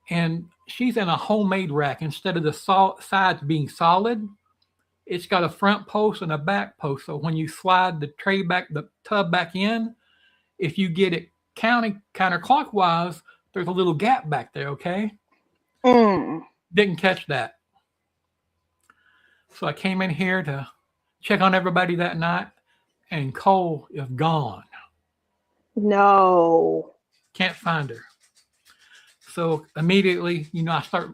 And she's in a homemade rack. Instead of the sides being solid, it's got a front post and a back post. So when you slide the tub back in, if you get it counterclockwise, there's a little gap back there, okay? Didn't catch that. So I came in here to check on everybody that night, and Cole is gone. No. Can't find her. So immediately, I start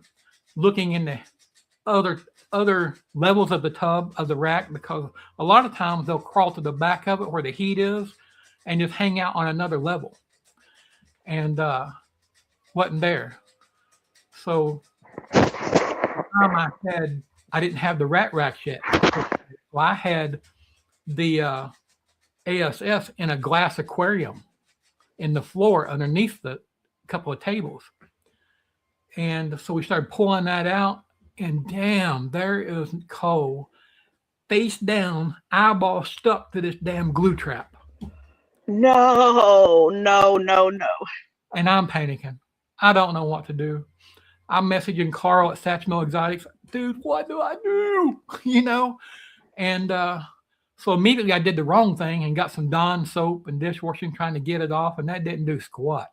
looking in the other levels of the tub of the rack, because a lot of times they'll crawl to the back of it where the heat is and just hang out on another level. And wasn't there. So the time I didn't have the rat racks yet. So I had the ASF in a glass aquarium in the floor underneath the couple of tables. And so we started pulling that out, and damn, there is Cole, face down, eyeball stuck to this damn glue trap. No. And I'm panicking. I don't know what to do. I'm messaging Carl at Satchmo Exotics, dude, what do I do? And so immediately I did the wrong thing and got some Dawn soap and dishwashing trying to get it off, and that didn't do squat.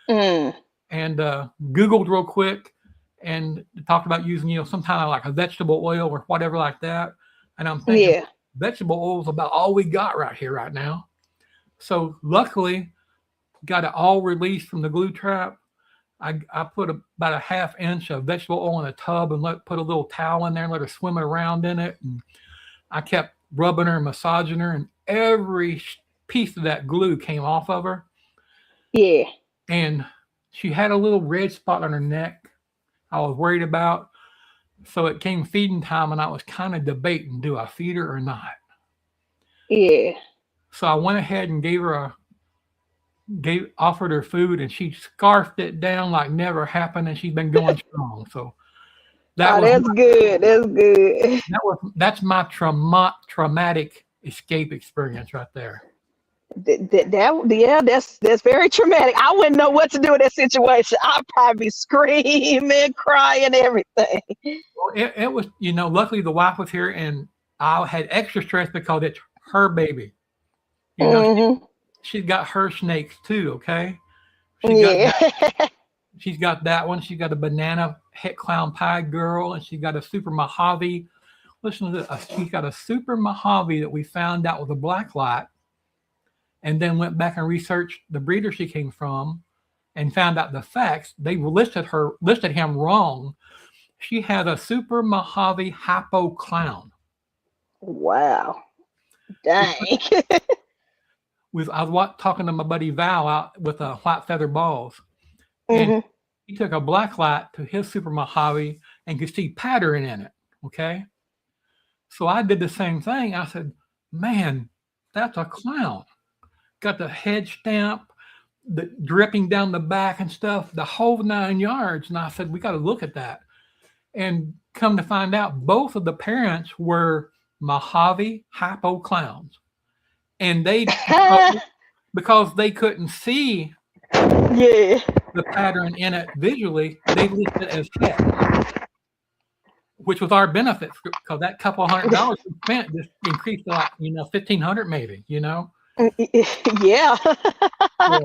And Googled real quick and talked about using, some kind of like a vegetable oil or whatever like that. And I'm thinking, vegetable oil is about all we got right now. So luckily, got it all released from the glue trap. I put about a ½ inch of vegetable oil in a tub and put a little towel in there and let her swim around in it. And I kept rubbing her and massaging her, and every piece of that glue came off of her. Yeah. And she had a little red spot on her neck I was worried about. So it came feeding time, and I was kind of debating, do I feed her or not? Yeah. So I went ahead and offered her food, and she scarfed it down like never happened, and she's been going strong. So that's good. That's good. That's my traumatic escape experience right there. Yeah, that's very traumatic. I wouldn't know what to do in that situation. I'd probably be screaming, crying, everything. Well, it was, luckily the wife was here and I had extra stress because it's her baby. You know, Hmm. she's got her snakes too, okay? She got Yeah. she's got that one. She's got a banana het clown pie girl, and she's got a super Mojave. Listen to this. She's got a super Mojave that we found out was a black light, and then went back and researched the breeder she came from, and found out the facts. They listed him wrong. She had a super Mojave hypo clown. Wow. Dang. I was talking to my buddy Val out with white feather balls, and Hmm. he took a black light to his super Mojave and could see pattern in it. Okay, so I did the same thing. I said, "Man, that's a clown. Got the head stamp, the dripping down the back and stuff, the whole 9 yards." And I said, "We got to look at that." And come to find out, both of the parents were Mojave hypo clowns, and because they couldn't see Yeah. the pattern in it visually, they listed it as het, which was our benefit because that couple $100 we spent just increased to like, $1,500 maybe, Yeah. Yeah,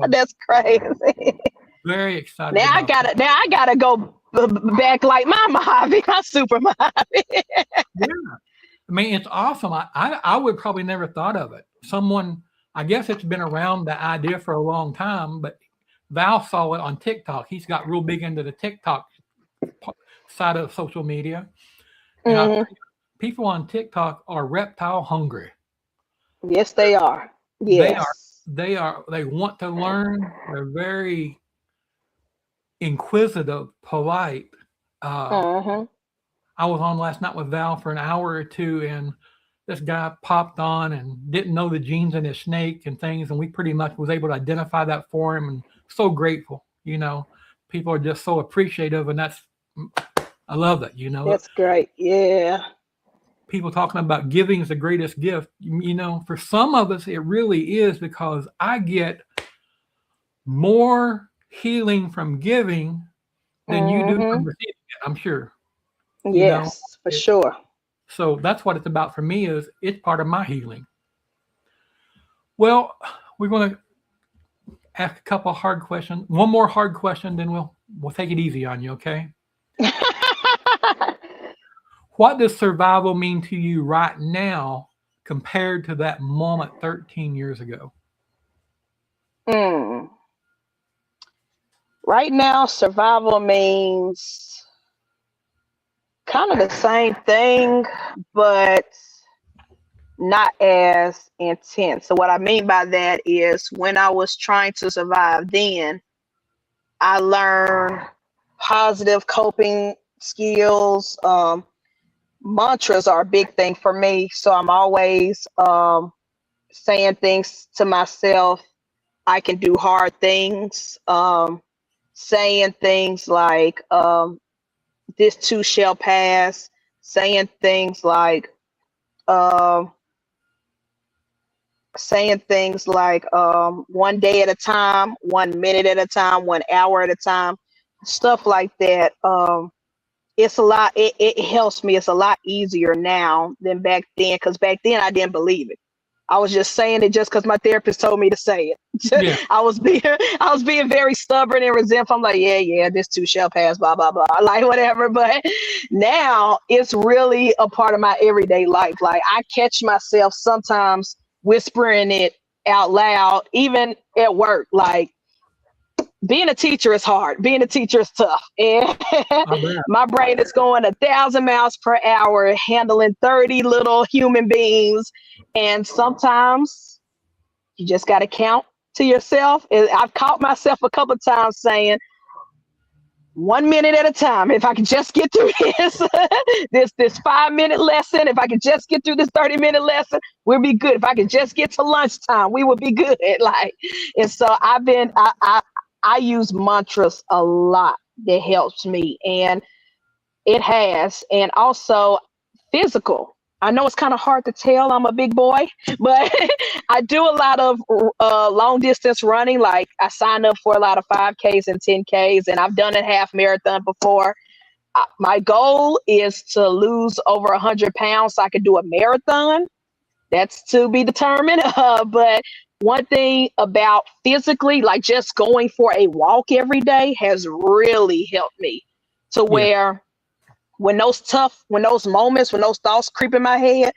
That's crazy. very excited Now I about that. gotta go back like my Mojave, my super Mojave. Yeah. I mean, it's awesome. I would probably never thought of it. I guess it's been around the idea for a long time, but Val saw it on TikTok. He's got real big into the TikTok side of social media. And I Hmm. think people on TikTok are reptile hungry. Yes, they are. They are, Yes. they want to learn. They're very inquisitive, polite. Uh, Hmm. I was on last night with Val for an hour or two, and this guy popped on and didn't know the genes in his snake and things, and we pretty much was able to identify that for him, and so grateful. People are just so appreciative, and I love that. That's great. Yeah. People talking about giving is the greatest gift. For some of us, it really is because I get more healing from giving than you do Hmm. from receiving it. I'm sure. You know, Yes, for it, sure. so that's what it's about for me. Is it's part of my healing. Well, we're going to ask a couple hard questions. One more hard question, then we'll take it easy on you. Okay. What does survival mean to you right now compared to that moment 13 years ago? Mm. Right now, survival means kind of the same thing, but not as intense. So, what I mean by that is when I was trying to survive then, I learned positive coping skills. Mantras are a big thing for me. So, I'm always saying things to myself. I can do hard things. Saying things like, this too shall pass. Saying things like, um, one day at a time, 1 minute at a time, 1 hour at a time, stuff like that. It's a lot. It helps me. It's a lot easier now than back then, because back then I didn't believe it. I was just saying it just because my therapist told me to say Yeah. it. I was being very stubborn and resentful. I'm like, yeah, this too shall pass, blah blah blah, like whatever. But now it's really a part of my everyday life. Like I catch myself sometimes whispering it out loud, even at work. Like being a teacher is hard. Being a teacher is tough, and I bet. my brain is going 1,000 miles per hour, handling 30 little human beings, and sometimes you just got to count to yourself. And I've caught myself a couple of times saying, 1 minute at a time. If I could just get through this 5-minute lesson, if I could just get through this 30-minute lesson, we'll be good. If I could just get to lunchtime, we would be good. Like, and so I use mantras a lot. That helps me, and it has, and also physical. I know it's kind of hard to tell. I'm a big boy, but I do a lot of long distance running. Like I signed up for a lot of 5Ks and 10Ks, and I've done a half marathon before. My goal is to lose over 100 pounds so I could do a marathon. That's to be determined. But one thing about physically, like just going for a walk every day has really helped me to where when those moments, when those thoughts creep in my head,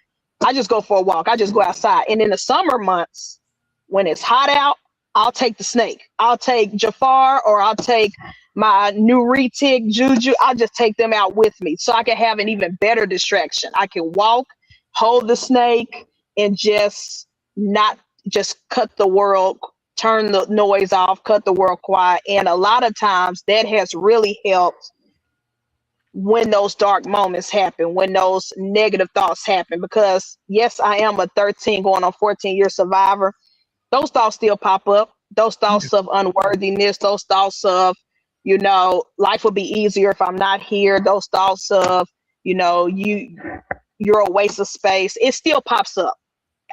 I just go for a walk. I just go outside. And in the summer months, when it's hot out, I'll take the snake. I'll take Jafar, or I'll take my new retic Juju. I'll just take them out with me so I can have an even better distraction. I can walk, hold the snake, and just cut the world, turn the noise off, cut the world quiet. And a lot of times that has really helped when those dark moments happen, when those negative thoughts happen, because yes, I am a 13 going on 14-year survivor. Those thoughts still pop up. Those thoughts of unworthiness, those thoughts of, life would be easier if I'm not here. Those thoughts of, you're a waste of space. It still pops up.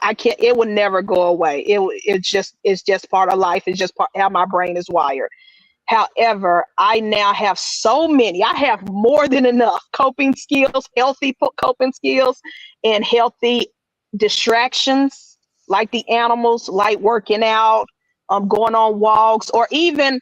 It will never go away. It's just part of life. It's just how my brain is wired. However, I now have I have more than enough coping skills, healthy coping skills, and healthy distractions, like the animals, like working out, going on walks, or even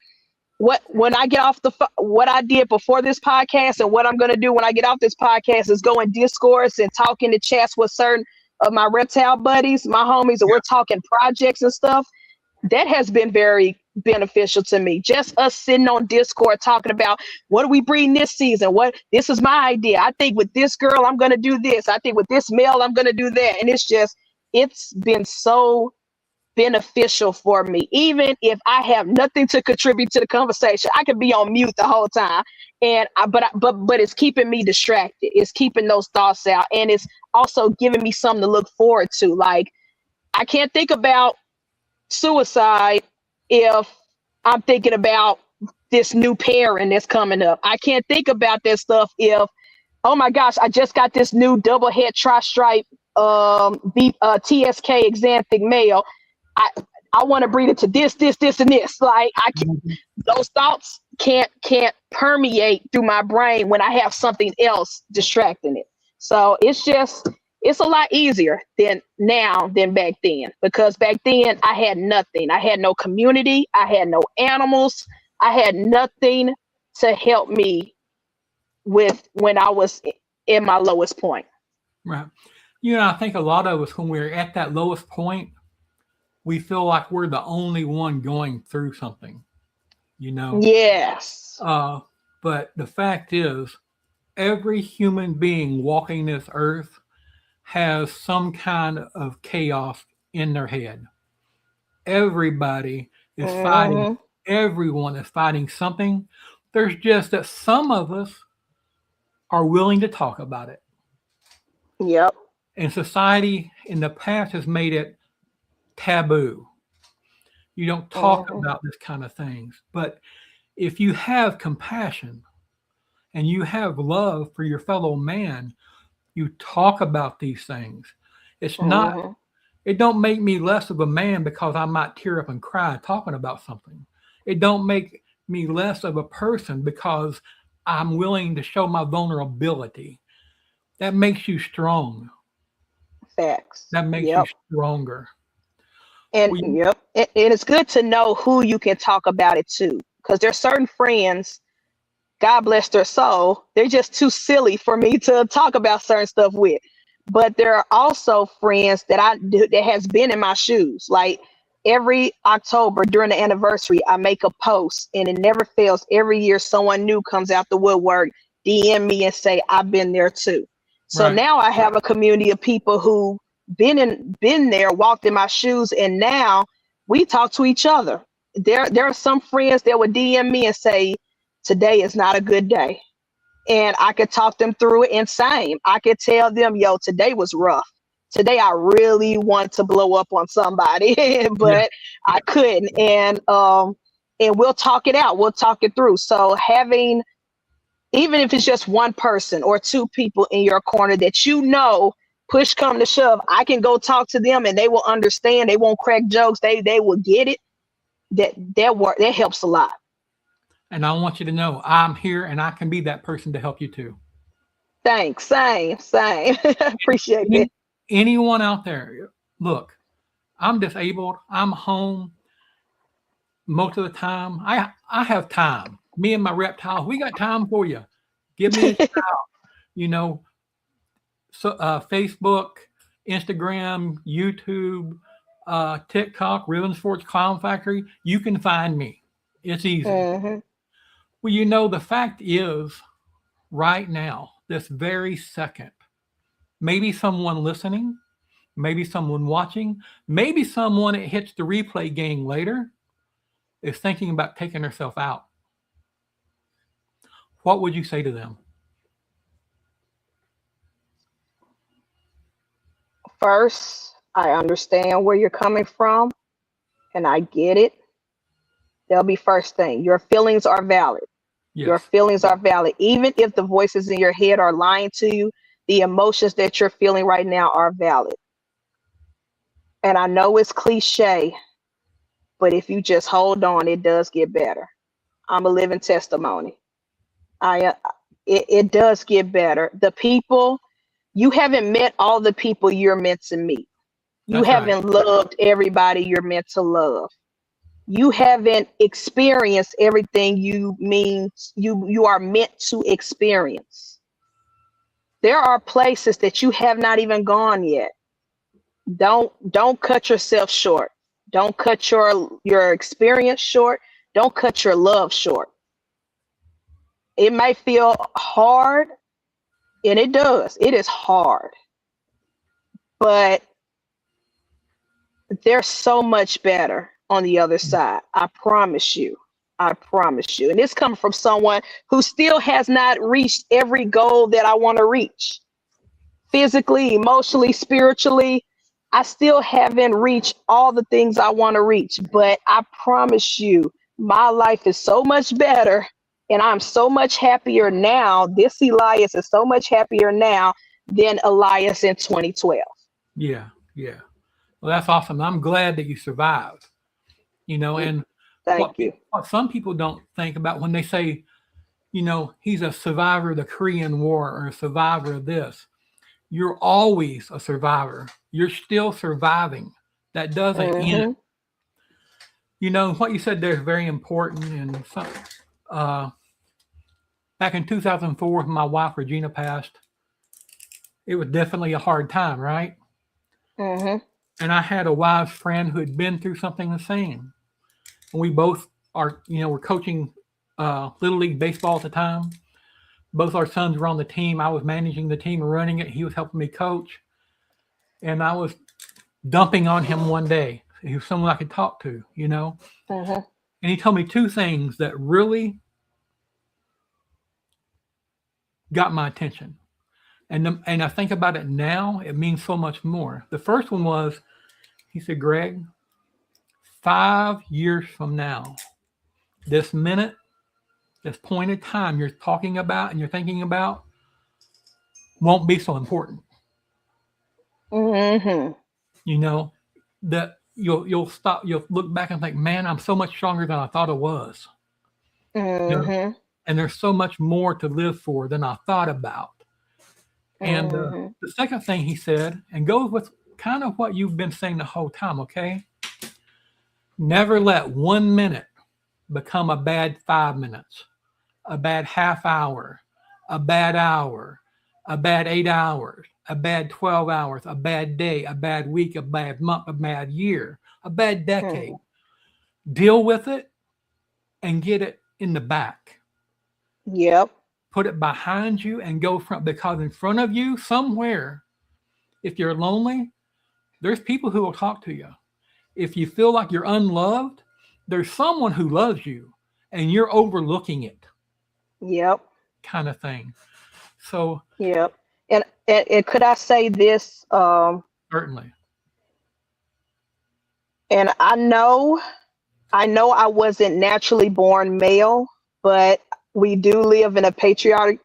when I get off what I did before this podcast and what I'm going to do when I get off this podcast is go in Discourse and talk in the chats with certain of my reptile buddies, my homies, and we're talking projects and stuff. That has been very beneficial to me. Just us sitting on Discord talking about what are we breeding this season? This is my idea. I think with this girl, I'm going to do this. I think with this male, I'm going to do that. And it's been so beneficial for me. Even if I have nothing to contribute to the conversation, I could be on mute the whole time. But it's keeping me distracted. It's keeping those thoughts out. And it's also giving me something to look forward to. Like, I can't think about suicide if I'm thinking about this new pairing that's coming up. I can't think about that stuff if, oh my gosh, I just got this new double head tri-stripe TSK exanthic male. I want to breed it to this, and this. Like those thoughts can't permeate through my brain when I have something else distracting it. So it's a lot easier than back then, because back then I had nothing. I had no community. I had no animals. I had nothing to help me with when I was in my lowest point. Right. I think a lot of us, when we're at that lowest point, we feel like we're the only one going through something, Yes. But the fact is, every human being walking this earth has some kind of chaos in their head. Everybody is fighting. Everyone is fighting something. There's just that some of us are willing to talk about it. Yep. And society in the past has made it taboo. You don't talk about this kind of things. But if you have compassion and you have love for your fellow man, you talk about these things. It's not, it don't make me less of a man because I might tear up and cry talking about something. It don't make me less of a person because I'm willing to show my vulnerability. That makes you strong. Facts. That makes you stronger. And and it's good to know who you can talk about it to, because there's certain friends, God bless their soul, they're just too silly for me to talk about certain stuff with. But there are also friends that has been in my shoes. Like every October during the anniversary, I make a post, and it never fails. Every year, someone new comes out the woodwork, DM me and say, I've been there too. So now I have a community of people who been there, walked in my shoes, and now we talk to each other. There are some friends that would DM me and say, today is not a good day. And I could talk them through it. And same, I could tell them, yo, today was rough. Today I really want to blow up on somebody, but I couldn't. And we'll talk it out. We'll talk it through. So having, even if it's just one person or two people in your corner that push come to shove, I can go talk to them and they will understand. They won't crack jokes. They will get it. That helps a lot. And I want you to know I'm here and I can be that person to help you too. Thanks. Same. Appreciate that. Anyone out there, look, I'm disabled. I'm home most of the time. I have time. Me and my reptiles, we got time for you. Give me a shout. So Facebook, Instagram, YouTube, TikTok, Ribbon Sports Clown Factory. You can find me. It's easy. Mm-hmm. Well, the fact is, right now, this very second, maybe someone listening, maybe someone watching, maybe someone that hits the replay game later is thinking about taking herself out. What would you say to them? First, I understand where you're coming from, and I get it. That'll be first thing. Your feelings are valid. Yes. Your feelings are valid. Even if the voices in your head are lying to you, the emotions that you're feeling right now are valid. And I know it's cliche, but if you just hold on, it does get better. I'm a living testimony. It does get better. The people, you haven't met all the people you're meant to meet. You haven't loved everybody you're meant to love. You haven't experienced everything you are meant to experience. There are places that you have not even gone yet. Don't cut yourself short. Don't cut your experience short. Don't cut your love short. It may feel hard, and it does. It is hard. But there's so much better on the other side. I promise you. I promise you. And this comes from someone who still has not reached every goal that I want to reach. Physically, emotionally, spiritually, I still haven't reached all the things I want to reach. But I promise you, my life is so much better, and I'm so much happier now. This Elias is so much happier now than Elias in 2012. Yeah. Well, that's awesome. I'm glad that you survived. And Thank you. What some people don't think about when they say, he's a survivor of the Korean War or a survivor of this. You're always a survivor. You're still surviving. That doesn't end. What you said there is very important. And back in 2004, when my wife Regina passed, it was definitely a hard time, right? Mm-hmm. And I had a wise friend who had been through something the same. And we both are, we're coaching Little League baseball at the time. Both our sons were on the team. I was managing the team and running it. He was helping me coach. And I was dumping on him one day. He was someone I could talk to, Mm-hmm. And he told me two things that really got my attention. And I think about it now, it means so much more. The first one was, he said, Greg, 5 years from now, this minute, this point in time you're talking about and you're thinking about won't be so important. Mm-hmm. That you'll look back and think, man, I'm so much stronger than I thought I was. Mm-hmm. And there's so much more to live for than I thought about. And the second thing he said, and goes with kind of what you've been saying the whole time, okay? Never let 1 minute become a bad 5 minutes, a bad half hour, a bad hour, a bad 8 hours, a bad 12 hours, a bad day, a bad week, a bad month, a bad year, a bad decade. Deal with it and get it in the back. Yep. Put it behind you and go because in front of you somewhere, if you're lonely, there's people who will talk to you. If you feel like you're unloved, there's someone who loves you and you're overlooking it. Yep. Kind of thing. So. Yep. And could I say this? Certainly. And I know I wasn't naturally born male, but we do live in a patriarchal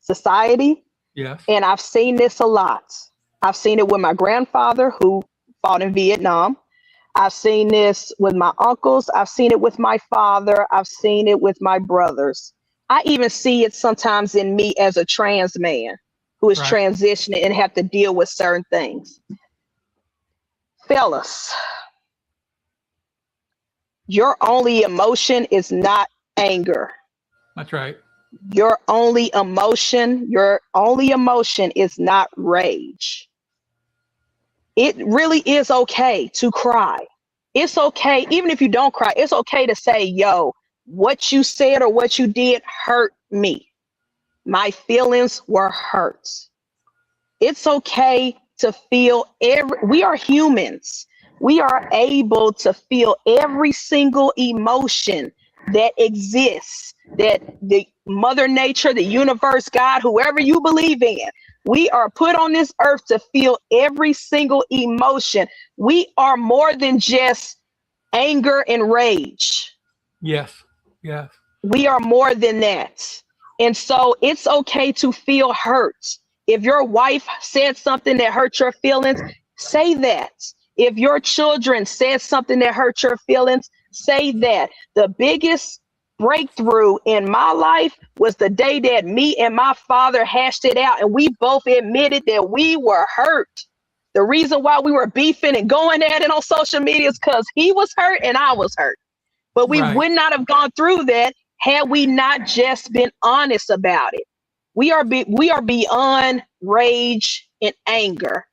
society. Yes. And I've seen this a lot. I've seen it with my grandfather who fought in Vietnam. I've seen this with my uncles. I've seen it with my father. I've seen it with my brothers. I even see it sometimes in me as a trans man who is Right. transitioning and have to deal with certain things. Fellas, your only emotion is not anger. That's right. Your only emotion is not rage. It really is okay to cry. It's okay, even if you don't cry, it's okay to say, yo, what you said or what you did hurt me. My feelings were hurt. It's okay to feel we are humans. We are able to feel every single emotion that exists, that the mother nature, the universe, God, whoever you believe in, we are put on this earth to feel every single emotion. We are more than just anger and rage. Yes. Yes. We are more than that. And so it's okay to feel hurt. If your wife said something that hurt your feelings, say that. If your children said something that hurt your feelings, say that. The biggest breakthrough in my life was the day that me and my father hashed it out and we both admitted that we were hurt. The reason why we were beefing and going at it on social media is because he was hurt and I was hurt. But we Right. would not have gone through that had we not just been honest about it. We are beyond rage and anger.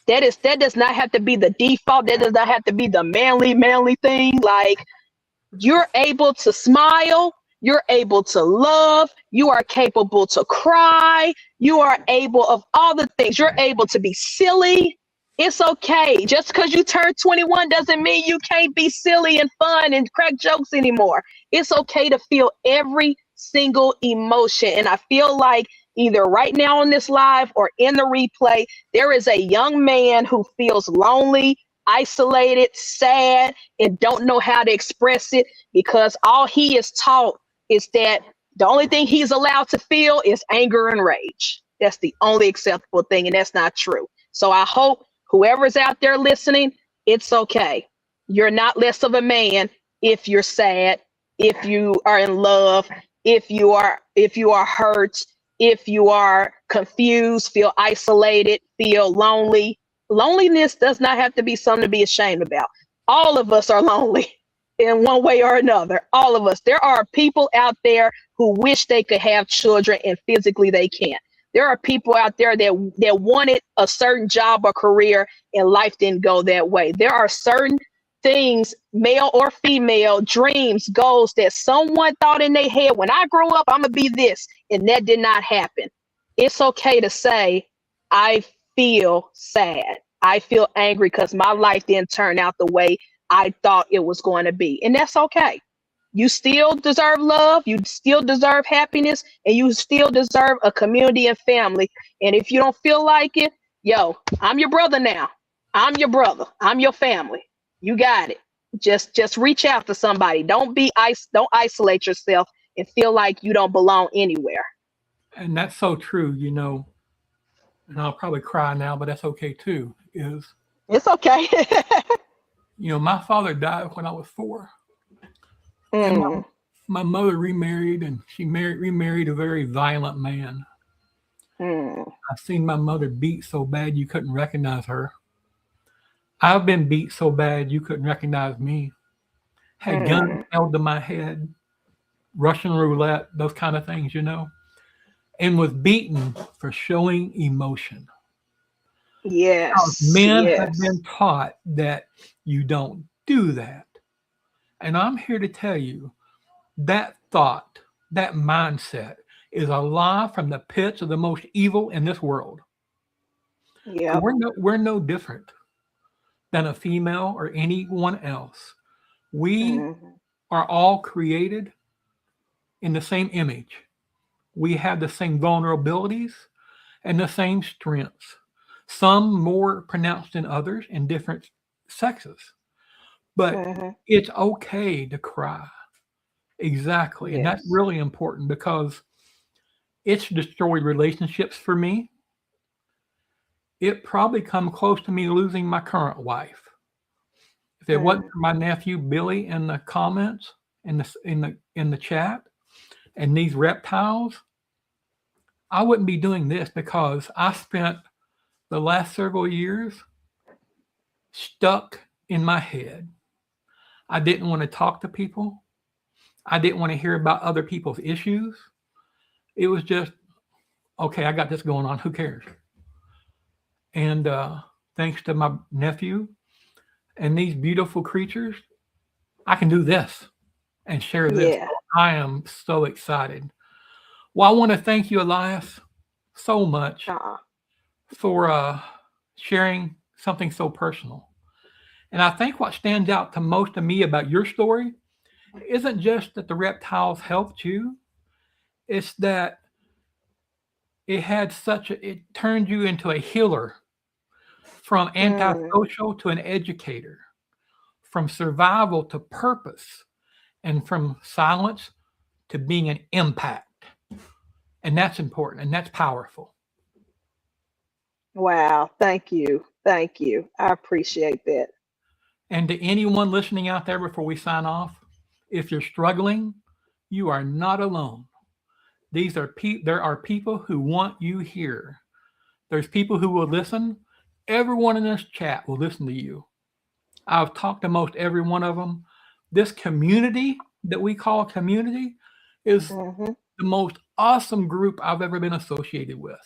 That does not have to be the default. That does not have to be the manly thing. Like, you're able to smile, you're able to love, you are capable to cry, you are able of all the things. You're able to be silly. It's okay. Just because you turned 21 doesn't mean you can't be silly and fun and crack jokes anymore. It's okay to feel every single emotion. And I feel like either right now on this live or in the replay, there is a young man who feels lonely, isolated, sad, and don't know how to express it because all he is taught is that the only thing he's allowed to feel is anger and rage. That's the only acceptable thing, and that's not true. So I hope whoever's out there listening, it's okay. You're not less of a man if you're sad, if you are in love, if you are hurt, if you are confused, feel isolated, feel lonely. Loneliness does not have to be something to be ashamed about. All of us are lonely in one way or another. All of us. There are people out there who wish they could have children and physically they can't. There are people out there that wanted a certain job or career and life didn't go that way. There are certain things, male or female, dreams, goals that someone thought in their head, when I grow up, I'm going to be this, and that did not happen. It's okay to say, I feel sad. I feel angry because my life didn't turn out the way I thought it was going to be. And that's okay. You still deserve love. You still deserve happiness. And you still deserve a community and family. And if you don't feel like it, yo, I'm your brother now. I'm your brother. I'm your family. You got it. Just reach out to somebody. Don't isolate yourself and feel like you don't belong anywhere. And that's so true, and I'll probably cry now, but that's okay too, It's okay. my father died when I was 4. And my mother remarried, and she remarried a very violent man. I've seen my mother beat so bad you couldn't recognize her. I've been beat so bad you couldn't recognize me. Had guns held to my head, Russian roulette, those kind of things, and was beaten for showing emotion. Yes. Men have been taught that you don't do that. And I'm here to tell you that thought, that mindset is a lie from the pits of the most evil in this world. Yeah. We're no different than a female or anyone else. We are all created in the same image. We have the same vulnerabilities and the same strengths, some more pronounced than others in different sexes. But it's okay to cry. Exactly. Yes. And that's really important because It's destroyed relationships for me. It probably come close to me losing my current wife. If it wasn't for my nephew Billy in the comments, in the chat, and these reptiles, I wouldn't be doing this, because I spent the last several years stuck in my head. I didn't want to talk to people. I didn't want to hear about other people's issues. It was just, okay, I got this going on. Who cares? And thanks to my nephew and these beautiful creatures, I can do this and share this. Yeah. I am so excited. Well, I want to thank you, Elias, so much for sharing something so personal. And I think what stands out to most of me about your story isn't just that the reptiles helped you, it's that it turned you into a healer, from antisocial to an educator, from survival to purpose, and from silence to being an impact. And that's important, and that's powerful. Wow. Thank you. Thank you. I appreciate that. And to anyone listening out there, before we sign off, if you're struggling, you are not alone. There are people who want you here. There's people who will listen. Everyone in this chat will listen to you. I've talked to most every one of them. This community that we call community is the most awesome group I've ever been associated with.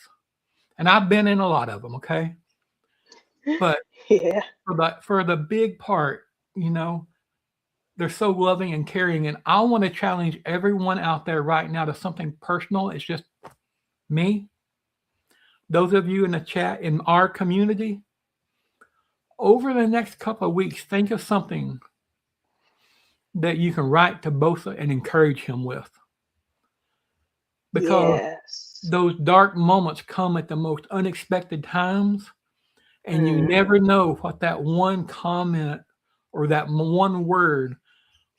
And I've been in a lot of them, okay? But Yeah. for the big part, they're so loving and caring. And I want to challenge everyone out there right now to something personal. It's just me. Those of you in the chat in our community, over the next couple of weeks, think of something that you can write to Bosa and encourage him with. Because those dark moments come at the most unexpected times, and you never know what that one comment or that one word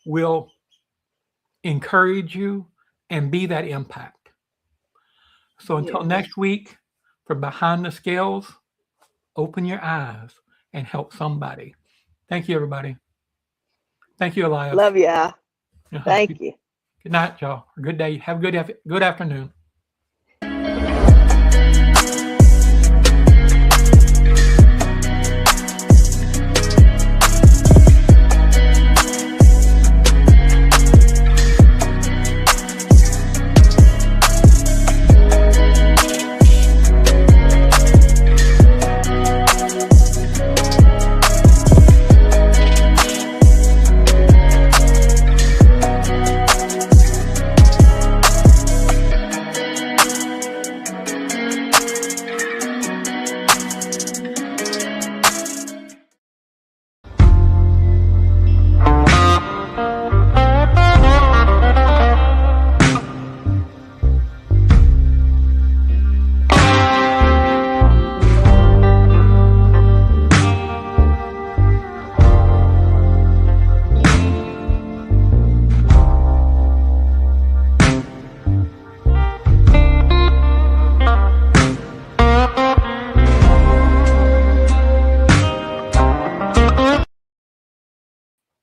will encourage you and be that impact. So until next week, from behind the scales, open your eyes and help somebody. Thank you, everybody. Thank you, Elias. Love y'all. Thank you. Good night, y'all. Good day. Have a good afternoon.